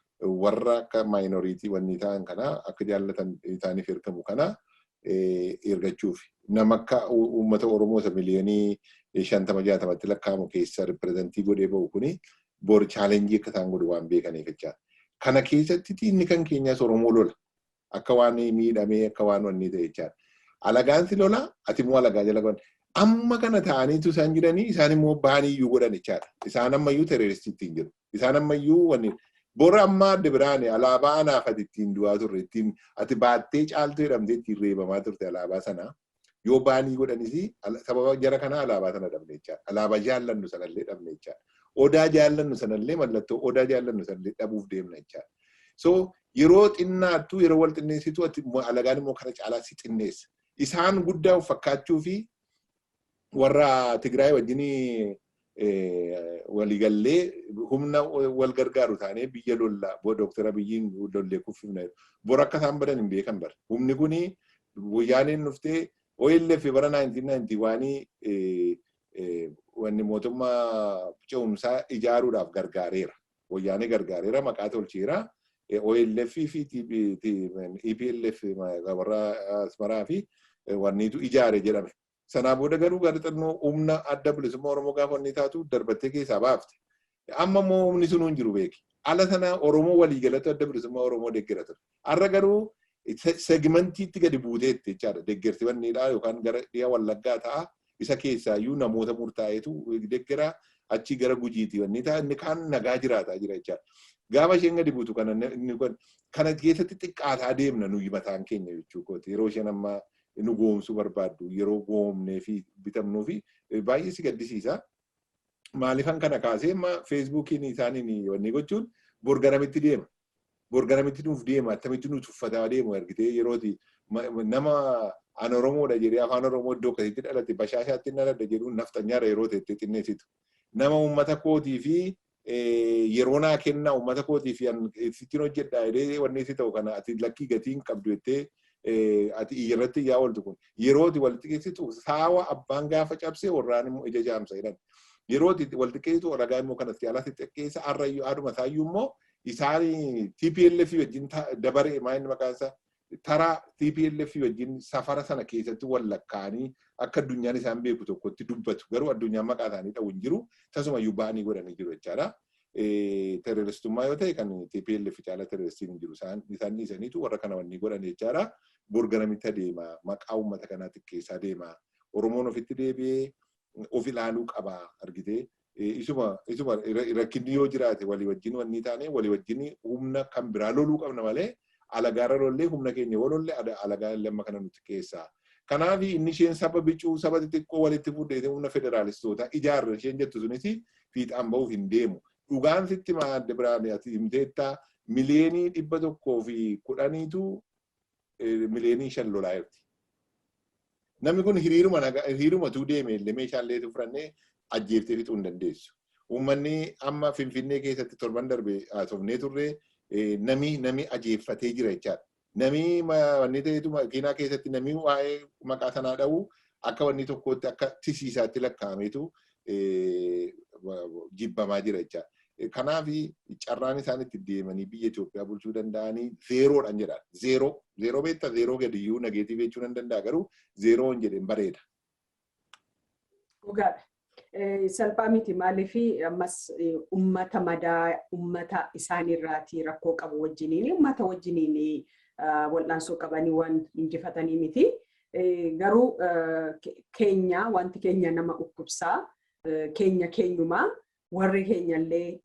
warra akka minority wanni ta'an kana akka jaallatan isaaniif ergamu kana ergachuuf. Nama akka uummata Oromoo isa miliyoonii 50-60tti lakkaa'amu keessa ripirezentii godhee ba'u kuni bor chaalenjii akka isaan godhu waan beekaniif jechaadha. Kana keessatti inni kan keenyas Oromoo lola. Akka waan miidhamee akka waan wanni ta'e jechaadha. Alagaansi lola ati immoo alagaa jala godhan. Amma kana ta'aniitu isaan jiranii isaan immoo baanii iyyuu godhan jechaadha. Isaan ammayyuu terooristiitti hin jiru. Isaan ammayyuu wanni bora amma adda biraan alaabaa anaaf ati ittiin du'aa turre ittiin ati baattee caaltuu jedhamtee ittiin reebamaa turte alaabaa sana yoo baanii godhanis sababa jara kana alaabaa sana dhabne jechaadha. Alaabaa jaallannu sanallee dhabne jechaadha. Odaa jaallannu sanallee mallattoo odaa jaallannu sanallee dhabuuf deemna jechaadha. So yeroo xinnaattuu yeroo wal xinneessitu ati alagaan immoo kana caalaa si xinneessa. Isaan guddaa fakkaachuu fi warra Tigraay wajjin waliigallee humna wal gargaaru taanee biyya lollaa Dr. Abiyyiin lollee kuffifna. Bor akka isaan badan hin beekan bara. Humni kuni wayyaaneen dhuftee OLF bara 1991 wanni mootummaa ce'umsaa ijaaruudhaaf gargaareera. Wayyaanee gargaareera maqaa tolcheera. OLF fi EPLF warra Asmaraa fi wanniitu ijaare jedhame. Sanaa booda garuu gaazexannoo humna adda bilisummaa Oromoo gaafa inni taatu darbattee keessaa baafte. Amma immoo humni sun hin jiru beeki. Ala sana Oromoo waliigalatti adda bilisummaa Oromoo deeggara ture. Har'a garuu segmentiitti gadi buuteetti jechaadha. Deeggarsi wanniidhaa yookaan gara dhiya Wallaggaa ta'a. Isa keessaayyuu namoota murtaa'eetu deeggara achi gara Gujiiti wanni ta'a inni kaan nagaa jiraataa jira jechaadha. Gaafa isheen gadi buutu kana keessatti xiqqaataa deemna nuyi mataan keenya jechuudha. Yeroo isheen amma nu goomsuu barbaaddu yeroo goomnee fi bitamnuu fi baay'ee si gaddisiisa. Maaliifan kana kaasee amma feesbuukiin isaaniin wanni gochuun borganamitti deema. Borganamitti nuuf deema. Attamitti nuuf uffataa deemu argitee yerooti nama an Oromoodha jedhee afaan Oromoo iddoo akkasitti dhalate bashaashaatti dhaladha jedhuun naftanyaara yeroo ta'etti xinneessitu. nama uummata kootii fi yeroo naa kennaa uummata kootii fi sittiin hojjedhaa jedhee wanni si ta'u kana ati lakkii gatiin qabdu jettee ati irratti yaa ooltu kun yerooti walitti geessitu saawa abbaan gaafa cabsee warraan immoo ija jaamsa jedhan yerooti walitti geessitu ragaa immoo kanatti alatti xiqqeessa arrayyuu aduma isaayyuu immoo isaan TPLF wajjin dabaree maayini maqaansa taraa TPLF wajjin safara sana keessatti wal lakkaanii akka addunyaan isaan beeku tokkotti dubbatu garuu addunyaan maqaa isaanii ta'u hin jiru tasumayyuu ba'anii godhanii jiru jechaadha. Terroristummaa yoo ta'e kan TPLF caala terroristiin hin jiru isaan dhiisaniitu warra kana wanni godhan jechaadha. Borganamitti adeema maqaa uummata kanaa xiqqeessaa deema Oromoon ofitti deebi'ee of ilaaluu qaba argitee isuma rakkinni yoo jiraate walii wajjin wanni taane walii wajjin humna kan biraa loluu qabna malee alagaara lollee humna keenya walollee alagaa lamma kana nuti keessaa. Kanaaf inni isheen saba bicuu saba xixiqqoo walitti fuudhee humna federaalistoota ijaarra isheen jettu sunis fiixaan ba'uuf hin deemu. Dhugaan sitti maadde biraan ati himteetta miliyoonii 110 miliyoonii 5 lolaa jirti. Namni kun hiriirumatu deeme illee meeshaalee fudhannee ajjeeftee fixuu hin dandeessu. Uummanni amma Finfinnee keessatti torban darbe haasofnee turre nami ajeeffatee jira jechaadha. Nami wanni ta'etu makiinaa keessatti nami waa'ee maqaa sanaa dha'u akka wanni tokkotti akka tisiisaatti lakkaa'ameetu jibbamaa jira jechaadha. Kanaaf carraan isaan itti deemanii biyya Itoophiyaa bulchuu danda'anii zeeroodhaan jedha. Zeeroo beektaa zeeroo gadiyyuu nageetiif jechuu nan danda'a garuu zeeroon jedheen bareeda. Dhugaadha. Salphaa miti maaliif ammas uummata madaa uummata isaaniirraatii rakkoo qabu wajjiniin uummata wajjiniin wal'aansoo qabanii waan injifatanii miti. Garuu keenya wanti keenya nama dhukkubsaa keenyumaa warri keenyallee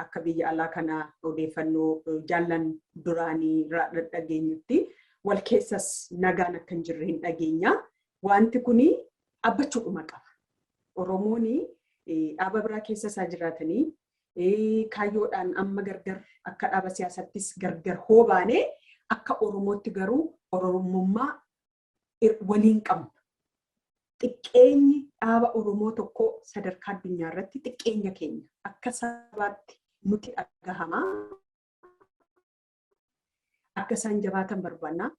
akka biyya alaa kana odeeffannoo jaallan duraanii dhageenyutti wal keessas nagaan akka hin jirre hin dhageenya. Wanti kuni abbachuudhuma qaba. Oromoon dhaaba biraa keessa isaa jiraatanii kaayyoodhaan amma gargar akka dhaaba siyaasattis gargar hoobaanee akka Oromootti garuu Oromummaa waliin qabna. Xiqqeenyi dhaaba Oromoo tokko sadarkaa addunyaa irratti xiqqeenya keenya akka sabaatti nuti dhagahamaa akka isaan jabaatan barbaanna.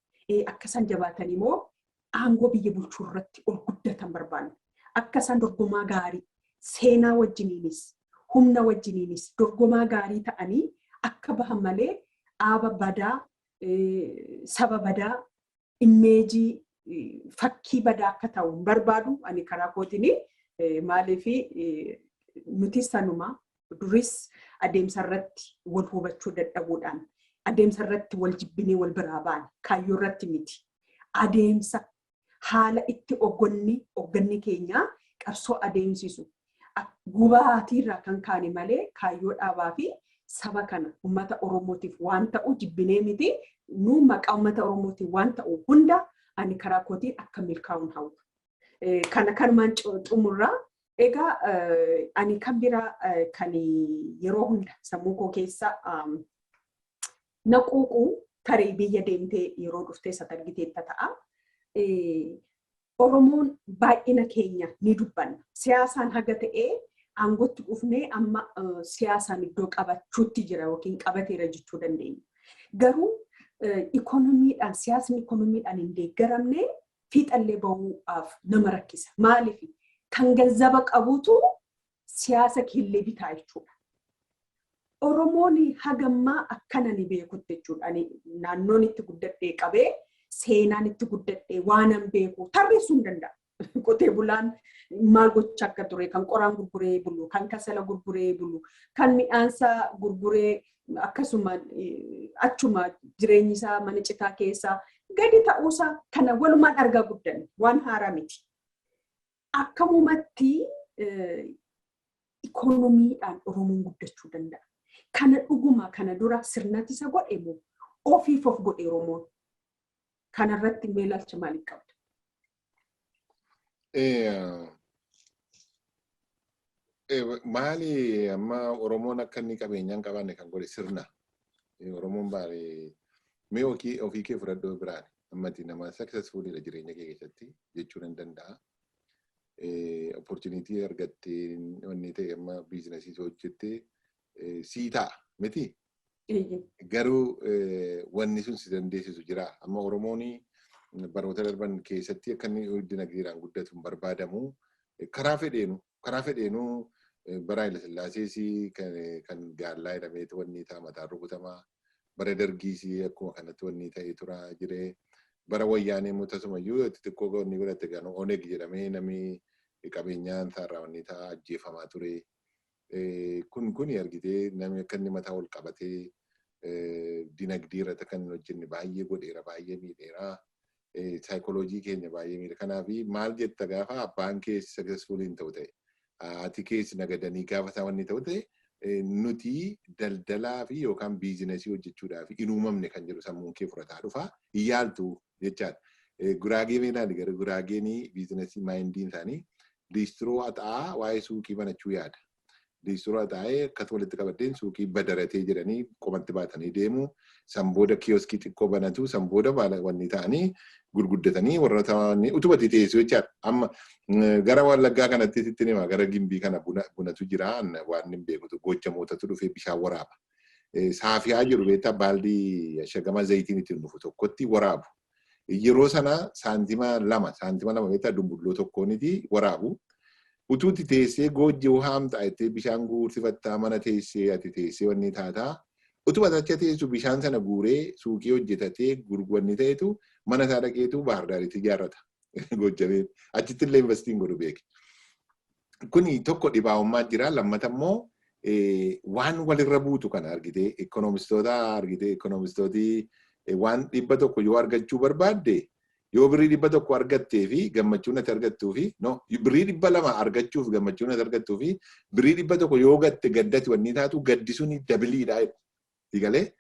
Akka isaan jabaatan immoo aangoo biyya bulchuu irratti ol guddatan barbaanna. Akka isaan dorgomaa gaarii seenaa wajjiniinis humna wajjiniinis dorgomaa gaarii ta'anii akka bahan malee dhaaba badaa saba badaa imeejii fakkii badaa akka ta'u barbaadu ani karaa kootiin maaliif nuti sanuma duris adeemsa irratti wal hubachuu dadhabuudhaan adeemsa irratti wal jibbinee wal biraa ba'an kaayyoo irratti miti adeemsa haala itti ogganni keenya qabsoo adeemsisu gubaatiirraa kan kaane malee kaayyoo dhaabaa fi saba kana uummata Oromootiif waan ta'u jibbinee miti nu maqaa uummata Oromootiif waan ta'u hunda ani karaa kootiin akka milkaa'uun hawwu. Kana kanumaan xumurraa egaa ani kan biraa kan yeroo hunda sammuu koo keessa naquuquu tarii biyya deemtee yeroo dhuftee isa argiteetta ta'a. Oromoon baay'ina keenya ni dubbanna. Siyaasaan haga ta'ee aangootti dhufnee amma siyaasaan iddoo qabachuutti jira yookiin qabateera jechuu dandeenya. Garuu ikonomiidhaan siyaasni ikonomiidhaan hin deeggaramne fiixallee bahuudhaaf nama rakkisa. Maaliif kan ganzaba qabutu siyaasa killee bitaa jechuudha. Oromoon hagammaa akkana ni beekutti jechuudha. Naannoon itti guddadhee qabee seenaan itti guddadhee waanan beeku tarreessuu hin danda'a. Qotee bulaan maal gochaa akka ture kan qoraan gurguree bulu, kan kasala gurguree bulu, kan midhaansa gurguree akkasuma achuma jireenyi isaa mana citaa keessaa gadi ta'uusaa kana walumaan argaa guddan waan haaraa miti. Akkamumatti ikonomiidhaan Oromoon guddachuu danda'a. Kana dhuguma kana dura sirnatti isa godhe moo ofiif of godhe Oromoon? Kanarratti meelaalcha maaliif qabda? Maali amma Oromoon akka inni qabeenyaan qabaanne kan godhe sirna. Oromoon baay'ee mee ofii kee fudhadhoo biraan ammatti nama successfulidha jireenya kee keessatti jechuu nan danda'a. opportunity argattee wanni ta'e amma biizinasii hojjettee sii ta'a miti. Garuu wanni sun si dandeessisu jira. Amma Oromoon baroota darban keessatti akka inni dinagdeedhaan guddatu barbaadamu karaa fedheenuu bara Haile Sillaasees kan gaallaa jedhamee wanni ta'a mataan rukutamaa. Bara Dargiis akkuma kanatti wanni ta'ee tura jiree. Bara Wayyaanee immoo tasumayyuu xixiqqoo wanni godhatte kan Oneg jedhamee namni qabeenyaan isaarraa wanni ta'a ajjeefamaa ture. Kun argitee namni akka inni mataa ol qabatee dinagdee irratti kan hojjenne baay'ee godheera baay'ee miidheera. Saayikooloojii keenya baay'ee miidha. Kanaaf maal jetta gaafa abbaan keessi successful hin ta'u ta'e ati keessi nagadanii gaafa isaa wanni ta'u ta'e nuti daldalaa fi yookaan biizinasii hojjechuudhaaf hin uumamne kan jedhu sammuun kee fudhataa dhufa hin yaaltu jechaadha. Guraagee meenaan gara guraageen biizinasii maayindiin isaanii liistiroo haxaa waa'ee suuqii banachuu yaada. Liistiroo haxaa'ee akkatti walitti qabateen suuqii badaratee jedhanii qomatti baatanii deemu. Sanbooda kiyooskii xiqqoo banatu sanbooda wanni ta'anii gurguddatanii warra ta'anii utubatti teessoo jechaadha. Amma gara Wallaggaa kanatti sitti nima gara Gimbii kana bunatu jira waan hin beekutu gochamootatu dhufee bishaan waraaba. Saafiyaa jiru beektaa baaldii shagama zayitiin ittiin dhufu tokkotti waraabu. Yeroo sana saantima lama beektaa dumbulloo tokkooniti waraabu. Utuutti teessee goojjoo haamtaa itti bishaan guursifattaa mana teessee ati teessee wanni taataa. Utuma achi teessu bishaan sana guuree suuqii hojjetatee gurgurni ta'etu mana isaa dhaqeetu Baahirdaaritti ijaarrata. Gojjabee achitti illee investiin godhu beeki. Kuni tokko dhibaa'ummaa jira. Lammata immoo waan walirra buutu kana argitee ikoonomistooti waan 100 yoo argachuu barbaadde yoo birrii 100 argattee fi gammachuun ati argattuu fi birrii 200 argachuuf gammachuun ati argattuu fi birrii 100 yoo gatte gaddati wanni taatu gaddi suni dabiliidha. Digalee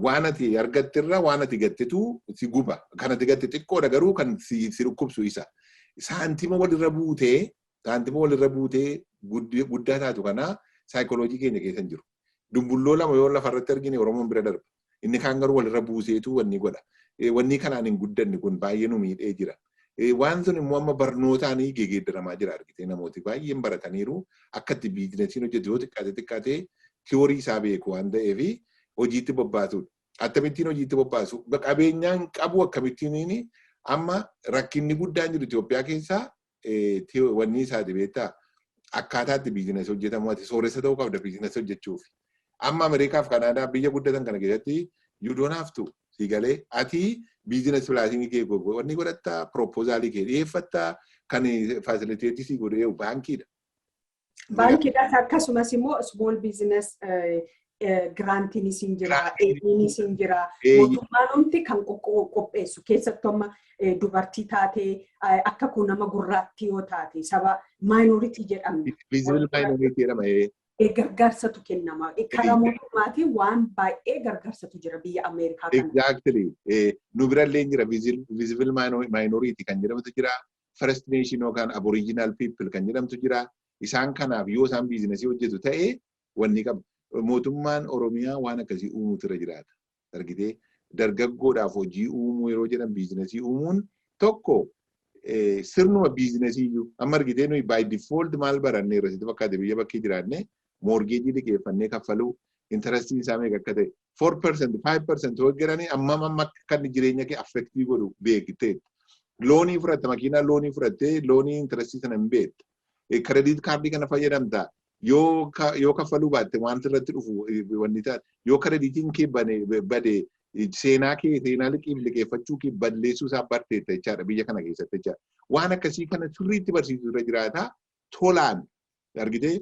waan ati argattirra waan ati gattetu si guba. Kan ati gatte xiqqoodha garuu kan si dhukkubsu isa. Saantima walirra buutee guddaa taatu kana saayikooloojii keenya keessa jiru. Dumbulloo lama yoo lafarratti argine Oromoon bira darba. Inni kaan garuu walirra buuseetu wanni godha. Wanni kanaan hin guddanne kun baay'ee nu miidhee jira. Waan sun immoo amma barnootaanii gegeeddaramaa jira argitee namooti baay'een barataniiru akkatti biizinasiin hojjetu yoo xiqqaate tiyoorii isaa beeku waan ta'eef hojiitti bobbaasudha. Akkamittiin hojiitti bobbaasu? Qabeenyaan qabu akkamittiin amma rakkinni guddaan jiru Itoophiyaa keessaa wanni isaati beektaa akkaataatti biizinasii hojjetamu ati sooressa ta'uu qabda biizinasii hojjechuuf. Amma Ameerikaa fi Kanaadaa biyya guddatan kana keessatti you don't have to sigalee ati biizinasii pilaasiin kee wanni godhattaa proposaalii kee dhiyeeffattaa kan faasiliteetii si godhee baankiidha. Baankiidhaas akkasumas immoo small business giraantiin isin jira, eebiin isin jira. Mootummaan hundi kan qopheessu keessattuu amma dubartii taatee akka kun nama gurraattii yoo taate saba maayinooritii jedhamna. Visible maayinooritii jedhama. Gargaarsatu kennama. Karaa mootummaatiin waan baay'ee gargaarsatu jira biyya Ameerikaa kana. Exactly. Nu birallee jira visible minority kan jedhamtu jira. First Nation yookaan Aboriginal people kan jedhamtu jira. Isaan kanaaf yoo isaan biizinasii hojjetu ta'e wanni qabu. Mootummaan Oromiyaa waan akkasii uumuutu irra jiraata. Argitee dargaggoodhaaf hojii uumuu yeroo jedhan biizinasii uumuun tokko sirnuma biizinasii iyyuu amma argitee nuyi by default maal barannee irratti fakkaate biyya bakkee jiraanne morgeejii liqeeffannee kaffaluu intarastiin isaa meeqa akka ta'e 4% 5% hojjetanii amma kan jireenya kee affektii godhu beektee loonii fudhatte makiinaa loonii fudhattee loonii intarastii sana hin beektu. Krediit kaardii kana fayyadamtaa yoo kaffaluu baatte wanti irratti dhufu wanni taate yoo krediitiin kee bade seenaa liqeeffachuu kee balleessuu isaa barteetta jechaadha biyya kana keessatti jechaadha. Waan akkasii kana sirriitti barsiisuu irra jiraata tolaan argitee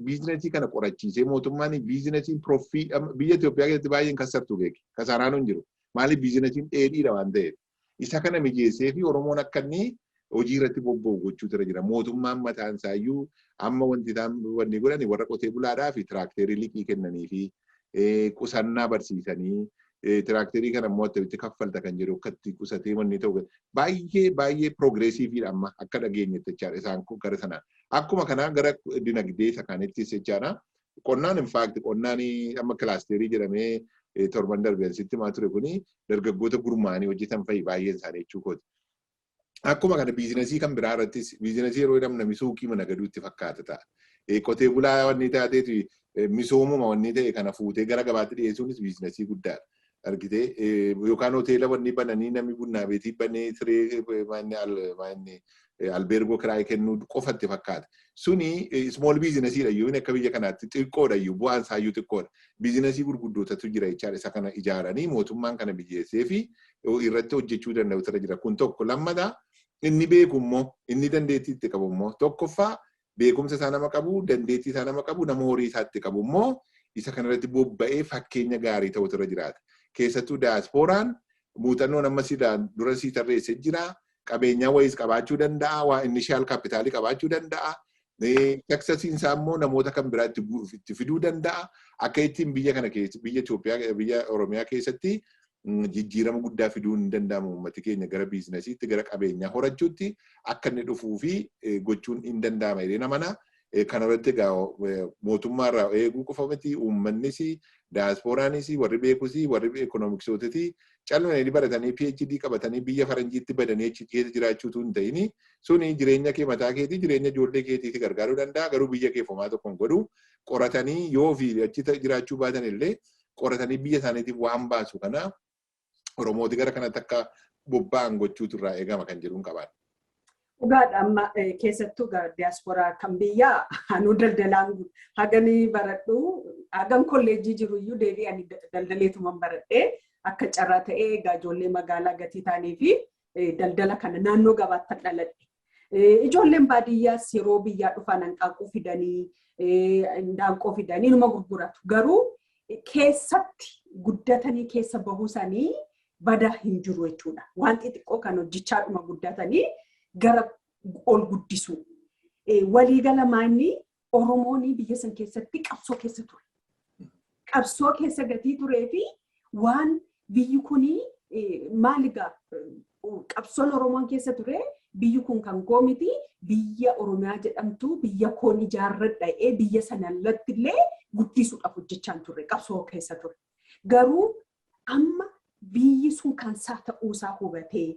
biizinasii kana qorachiisee mootummaan biizinasiin profii biyya Itoophiyaa keessatti baay'een kasartuu beeki. Kasaaraan hin jiru. Maaliif biizinasiin dheedhiidha waan ta'eef. Isa kana mijeessee fi Oromoon akka inni hojii irratti bobba'u gochuutu irra jira. Mootummaan mataan isaayyuu amma wanni godhani warra qotee bulaadhaa fi tiraakteerii liqii kennanii fi qusannaa barsiisanii tiraakteerii kana immoo itti kaffalta kan jedhu akkatti qusatee wanni ta'u baay'ee progressiiviidha amma akka dhageenyetti jechaadha isaan gara sanaan. Akkuma kanaa gara dinagdee isa kaanittis jechaadha. Qonnaan infaakti qonnaan amma kilaasterii jedhamee torban darbeen sitti maa ture kuni dargaggoota gurmaanii hojjetan fa'i baay'een isaanii jechuu kooti. Akkuma kana biizinasii kan biraa irrattis biizinasii yeroo jedhamu namni suuqii mana gaduutti fakkaata ta'a. Qotee bulaa wanni taateeti misoomuma wanni ta'e kana fuutee gara gabaatti dhiyeessuunis biizinasii guddaadha. Argitee yookaan hoteela wanni bananii namni bunnaa beetii banee siree albeergoo kiraayee kennuu qofatti fakkaata. Suni small biizinasiidha iyyuu akka biyya kanaatti xiqqoodha iyyuu bu'aan isaayyuu xiqqoodha. Biizinasii gurguddootatu jira jechaadha. Isa kana ijaaranii mootummaan kana biyyeessee fi irratti hojjechuu danda'u irra jira. Kun tokko lammataa inni beekummoo inni dandeettii itti qabu immoo tokkoffaa beekumsa isaa nama qabu dandeettii isaa nama qabu nama horii isaa itti qabu immoo isa kanarratti bobba'ee fakkeenya gaarii ta'utu irra jiraata. Keessattuu daasporaan muuxannoon amma sidaan dura sii tarreessee jira. Qabeenyaa wayiis qabaachuu danda'a. Waa innishaal kaapitaalii qabaachuu danda'a. Taksasiin isaa immoo namoota kan biraa itti fiduu danda'a. Akka ittiin biyya kana keessa biyya Itoophiyaa biyya Oromiyaa keessatti jijjiirama guddaa fiduu hin danda'amu uummati keenya gara biizinasiitti gara qabeenyaa horachuutti akka inni dhufuu fi gochuun hin danda'ama jedhee namana. Kanarratti egaa mootummaarraa eeguu qofa miti uummannis daasporaanis warri beekus warri ekonomiksootis calmanii baratanii PhD qabatanii biyya faranjiitti badanii achi keessa jiraachuutu hin ta'in suni jireenya kee mataa keetii jireenya ijoollee keetiitti gargaaruu danda'a. Garuu biyya kee fomaa tokkoon godhu qoratanii yoo fi achi jiraachuu baatan illee qoratanii biyya isaaniitiif waan baasu kana Oromooti gara kanatti akka bobba'an gochuutu irraa eegama kan jedhuun qabaadha. Dhugaadha amma keessattuu diyaasporaa kan biyyaa hanuu daldalaan haganii baradhu hagan kolleejjii jiru iyyuu deebi'anii daldaleetuman baradhee akka carraa ta'ee egaa ijoollee magaalaa gatii ta'anii fi daldala kana naannoo gabaatti dhaladhe. Ijoolleen baadiyyaas yeroo biyyaa dhufan hanqaaquu fidanii daanqoo fidanii numa gurguratu. Garuu keessatti guddatanii keessa bahusanii bada hin jiru jechuudha. Waan xixiqqoo kan hojjechaadhuma guddatanii gara ol guddisu. Waliigala maanni Oromoon biyya san keessatti qabsoo keessa ture. Qabsoo keessa gatii turee fi waan biyyi kuni maaligaa qabsoon Oromoon keessa ture biyyi kun kan koo miti biyya Oromiyaa jedhamtu biyya koon ijaarradha'ee biyya sanalratti illee guddisuudhaaf hojjechaa turre qabsoo keessa ture. Garuu amma biyyi sun kan isaa ta'uusaa hubatee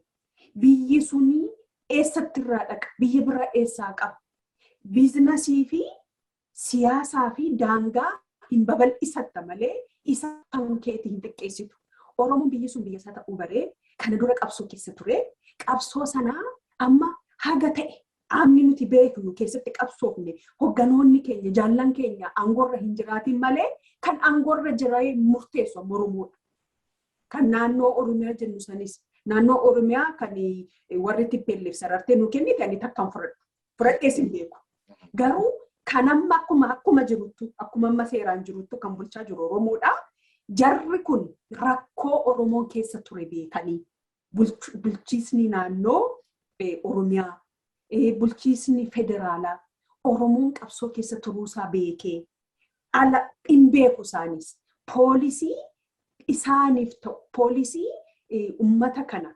biyyi suni eessatti irraa dhaqa biyya bira eessaa qaba biizinasii fi siyaasaa fi daangaa hin babal'isatta malee isa kan keetii hin xiqqeessitu. Oromoon biyyi sun biyya isaa ta'uu baree kana dura qabsoo keessa ture. Qabsoo sanaa amma haga ta'e amni nuti beeknu keessatti qabsoofne hogganoonni keenya jaallan keenya aangoorra hin jiraatin malee kan aangoorra jiraa murteessu Oromoodha. Kan naannoo Oromiyaa jennu sanis naannoo Oromiyaa kan warri TPLF sarartee nu kennitanii takkaan fudhadhees hin beeku. Garuu kan amma akkuma jiruttu akkuma amma seeraan jiruttu kan bulchaa jiru Oromoodha. Jarri kun rakkoo Oromoon keessa ture beekanii bulchiisni naannoo Oromiyaa bulchiisni federaalaa Oromoon qabsoo keessa turuusaa beekee ala hin beeku isaanis poolisii isaaniif ta'u poolisii ummata kana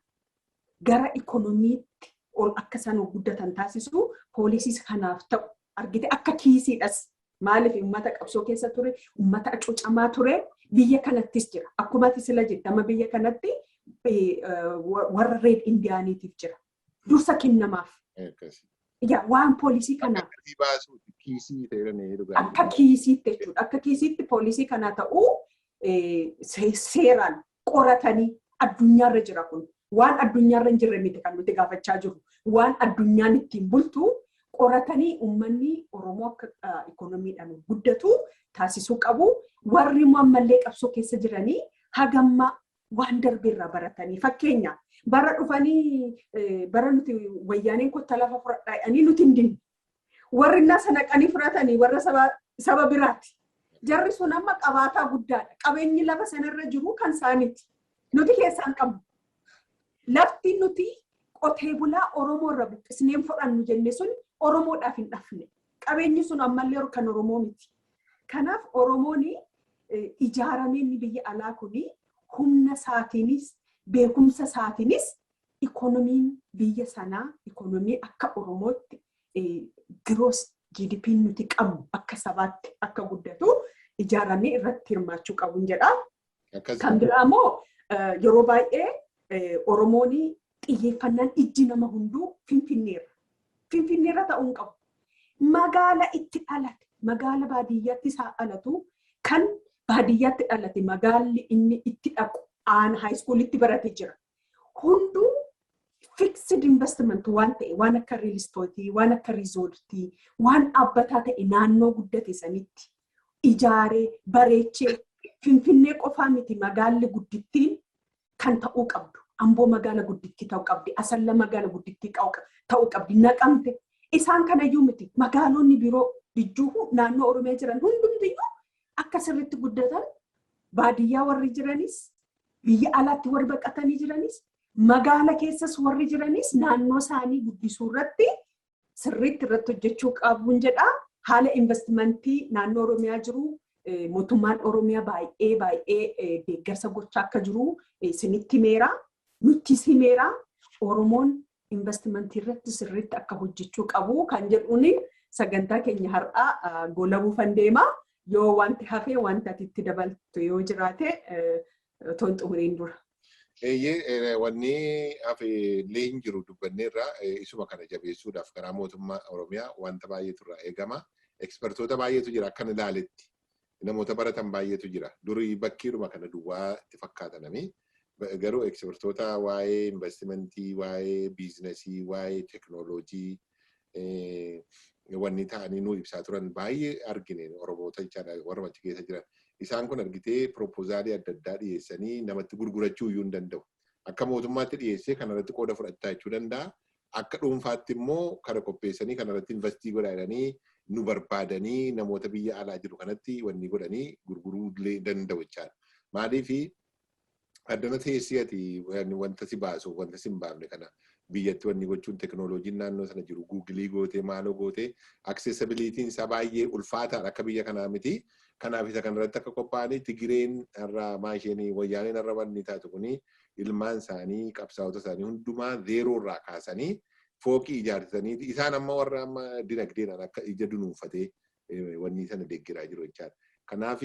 gara ikoonomiitti ol akka isaan guddatan taasisu poolisii kanaaf ta'u argite akka kiisiidhas maaliif ummata qabsoo keessa ture ummata acuucamaa ture biyya kanattis jira akkuma sila jettama biyya kanatti warra reed indiyaaniitiif jira dursa kennamaaf. Yaa waan poolisii kana akka kiisiitti jechuudha akka kiisiitti poolisii kana ta'uu seeraan qoratanii addunyaarra jira kun waan addunyaarra hin jirre miti kan nuti gaafachaa jiru waan addunyaan ittiin bultu qoratanii uummanni Oromoo akka ikoonomiidhaan guddatu taasisuu qabu warri ammallee qabsoo keessa jiranii hagamma waan darbeerraa baratanii fakkeenya bara dhufanii bara nuti wayyaaneen kotta lafa fudhadhaanii nuti hin dinne warri na sanaqanii fudhatanii warra saba biraati. Jarri sun amma qabaataa guddaadha. Qabeenyi lafa sanarra jiru kan isaaniiti. Nuti keessaan qabnu. Lafti nuti qotee bulaa Oromoo irra buqqisneen fudhannu jenne sun Oromoodhaaf hin dhafne. Qabeenyi sun ammallee kan Oromoo miti. Kanaaf Oromoon ijaaramee biyya alaa kuni humna isaatiinis beekumsa isaatiinis ikoonomiin biyya sanaa ikoonomii akka Oromootti gross GDP nuti qabnu akka sabaatti akka guddatu ijaaramee irratti hirmaachuu qabu jedha. Kan biraa immoo yeroo baay'ee Oromoon xiyyeeffannaan ijji nama hunduu Finfinneerra. Finfinneerra ta'uun qabu. Magaala itti dhalate, magaala baadiyyaatti isaa dhalatu kan baadiyyaatti dhalate magaalli inni itti dhaqu high school itti barate jira. Hunduu fixed investment waan ta'e waan akka real estate, waan akka resortii, waan dhaabbataa ta'e naannoo guddate sanitti ijaaree bareechee Finfinnee qofaa miti magaalli guddittiin kan ta'uu qabdu. Amboo magaala guddittii ta'uu qabdi. Asalla magaala guddittii ta'uu qabdi. Naqamte isaan kanayyuu miti magaalonni biroo dijjuu naannoo Oromiyaa jiran hundumtiyyuu akka sirriitti guddatan baadiyyaa warri jiranis biyya alaatti warri baqatanii jiranis magaala keessas warri jiranis naannoo isaanii guddisuu irratti sirriitti irratti hojjechuu qabuun jedha. Haala investimentii naannoo Oromiyaa jiru mootummaan Oromiyaa baay'ee deeggarsa gochaa akka jiru isinitti meera nutti simeera Oromoon investimentii irratti sirriitti akka hojjechuu qabu kan jedhuun sagantaa keenya har'aa goolabuu fandeema. Yoo wanti hafee wanta itti dabaltu yoo jiraate toon xumuriin dura. Wanni hafee leen jiru dubbanneerra isuma kana jabeessuudhaaf karaa mootummaa Oromiyaa wanta baay'eetu irraa eegama. Ekspertoota baay'eetu jira akkan ilaaletti. Namoota baratan baay'eetu jira. Durii bakkiidhuma kana duwwaa itti fakkaatanami. Garuu ekspertoota waa'ee investimentii, waa'ee biizinasii, waa'ee teknooloojii wanni ta'anii nu ibsaa turan baay'ee argine Oromoota jechaadha warra achi keessa jiran. Isaan kun argitee proposaalii adda addaa dhiyeessanii namatti gurgurachuu iyyuu hin danda'u. Akka mootummaatti dhiyeessee kanarratti qooda fudhachaa jechuu danda'a. Akka dhuunfaatti immoo kana qopheessanii kanarratti investii godhanii nu barbaadanii namoota biyya alaa jiru kanatti wanni godhanii gurguruu danda'u jechaadha. Maaliifi addana teessii ati wanta si baasu wanta si hin baafne kana biyyatti wanni gochuun teknooloojiin naannoo sana jiru guugilii gootee maaloo gootee accessibilitiin isaa baay'ee ulfaataadha akka biyya kanaa miti. Kanaaf isa kanarratti akka qophaa'anii Tigireen irraa maashinii wayyaaneen irra wanni taatu kuni ilmaan isaanii qabsaa'ota isaanii hundumaa zeeroo irraa kaasanii fooqii ijaarsanii isaan amma warra amma dinagdeedhaan akka ija dunuunfatee wanni sana deeggiraa jiru jechaadha. Kanaaf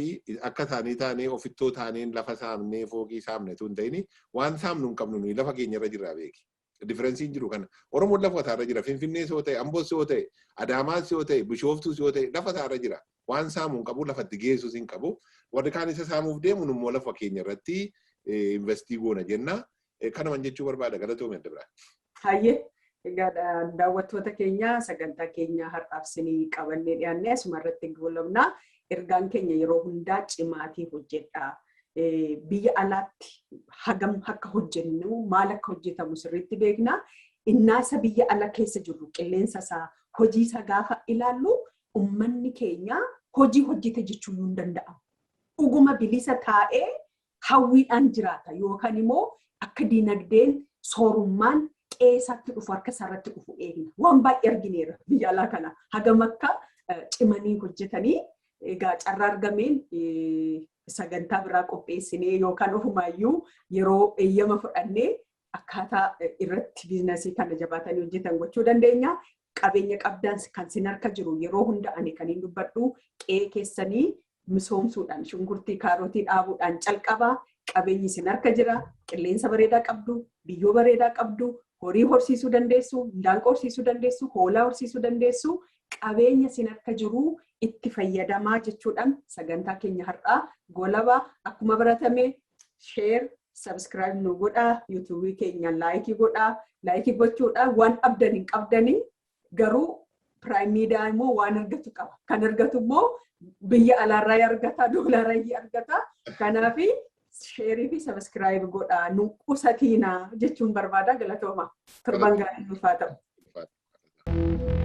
akka isaanii taanee ofittoo taaneen lafa saamnee fooqii saamnetu hin ta'ini waan saamnu hin qabnu nuyi lafa keenya irra jirraa beeki. Differensiin jiru kana Oromoon lafa isaarra jira. Finfinnees yoo ta'e, Amboos yoo ta'e, Adaamaas yoo ta'e, Bishooftuus yoo ta'e lafa isaarra jira. Waan saamuu hin qabu lafatti geessuus hin qabu. Warri kaan isa saamuuf deemu immoo lafa keenya irratti investii goona jenna. Kanumaan jechuu barbaada galatoomii adda biraa. Hayyee daawwattoota keenya sagantaa keenya har'aaf isinii qabannee dhiyaannee asuma irratti goolabna. Ergaan keenya yeroo hundaa cimaatii hojjedha. Biyya alaatti hagam akka hojjennu maal akka hojjetamu sirriitti beekna. Innaasa biyya ala keessa jiru qilleensa isaa hojii isaa gaafa ilaallu ummanni keenya hojii hojjete jechuun hin danda'amu. Dhuguma bilisa taa'ee hawwiidhaan jiraata yookaan immoo akka dinagdeen soorummaan qeesatti dhufu harka isaarratti dhufu eegna. Waan baay'ee argineera biyya alaa kana hagam akka cimanii hojjetanii egaa carraa argameen sagantaa biraa qopheessinee yookaan ofumaayyuu yeroo eeyyama fudhannee akkaataa irratti biizinasii kana jabaatanii hojjetan gochuu dandeenya. Qabeenya qabdaan kan sin harka jiru yeroo hunda ani kan hin dubbadhu qe'ee keessanii misoomsuudhaan shunkurtii kaarotii dhaabuudhaan calqabaa qabeenyi sin harka jira. Qilleensa bareedaa qabdu, biyyoo bareedaa qabdu, horii horsiisuu dandeessu, daanqoo horsiisuu dandeessu, hoolaa horsiisuu dandeessu. Qabeenya sin harka jiru itti fayyadamaa jechuudhaan sagantaa keenya har'aa golaba akkuma baratame share subscribe nu godhaa YouTube keenya laayikii godhaa laayikii gochuudhaan waan abdan hin qabdanii garuu prime media immoo waan argatu qaba kan argatu immoo biyya alaarraa argata doolaarraa argata kanaaf share fi subscribe godhaa nu qusatiina jechuun barbaada galatooma turban gaarii nuuf haa ta'u.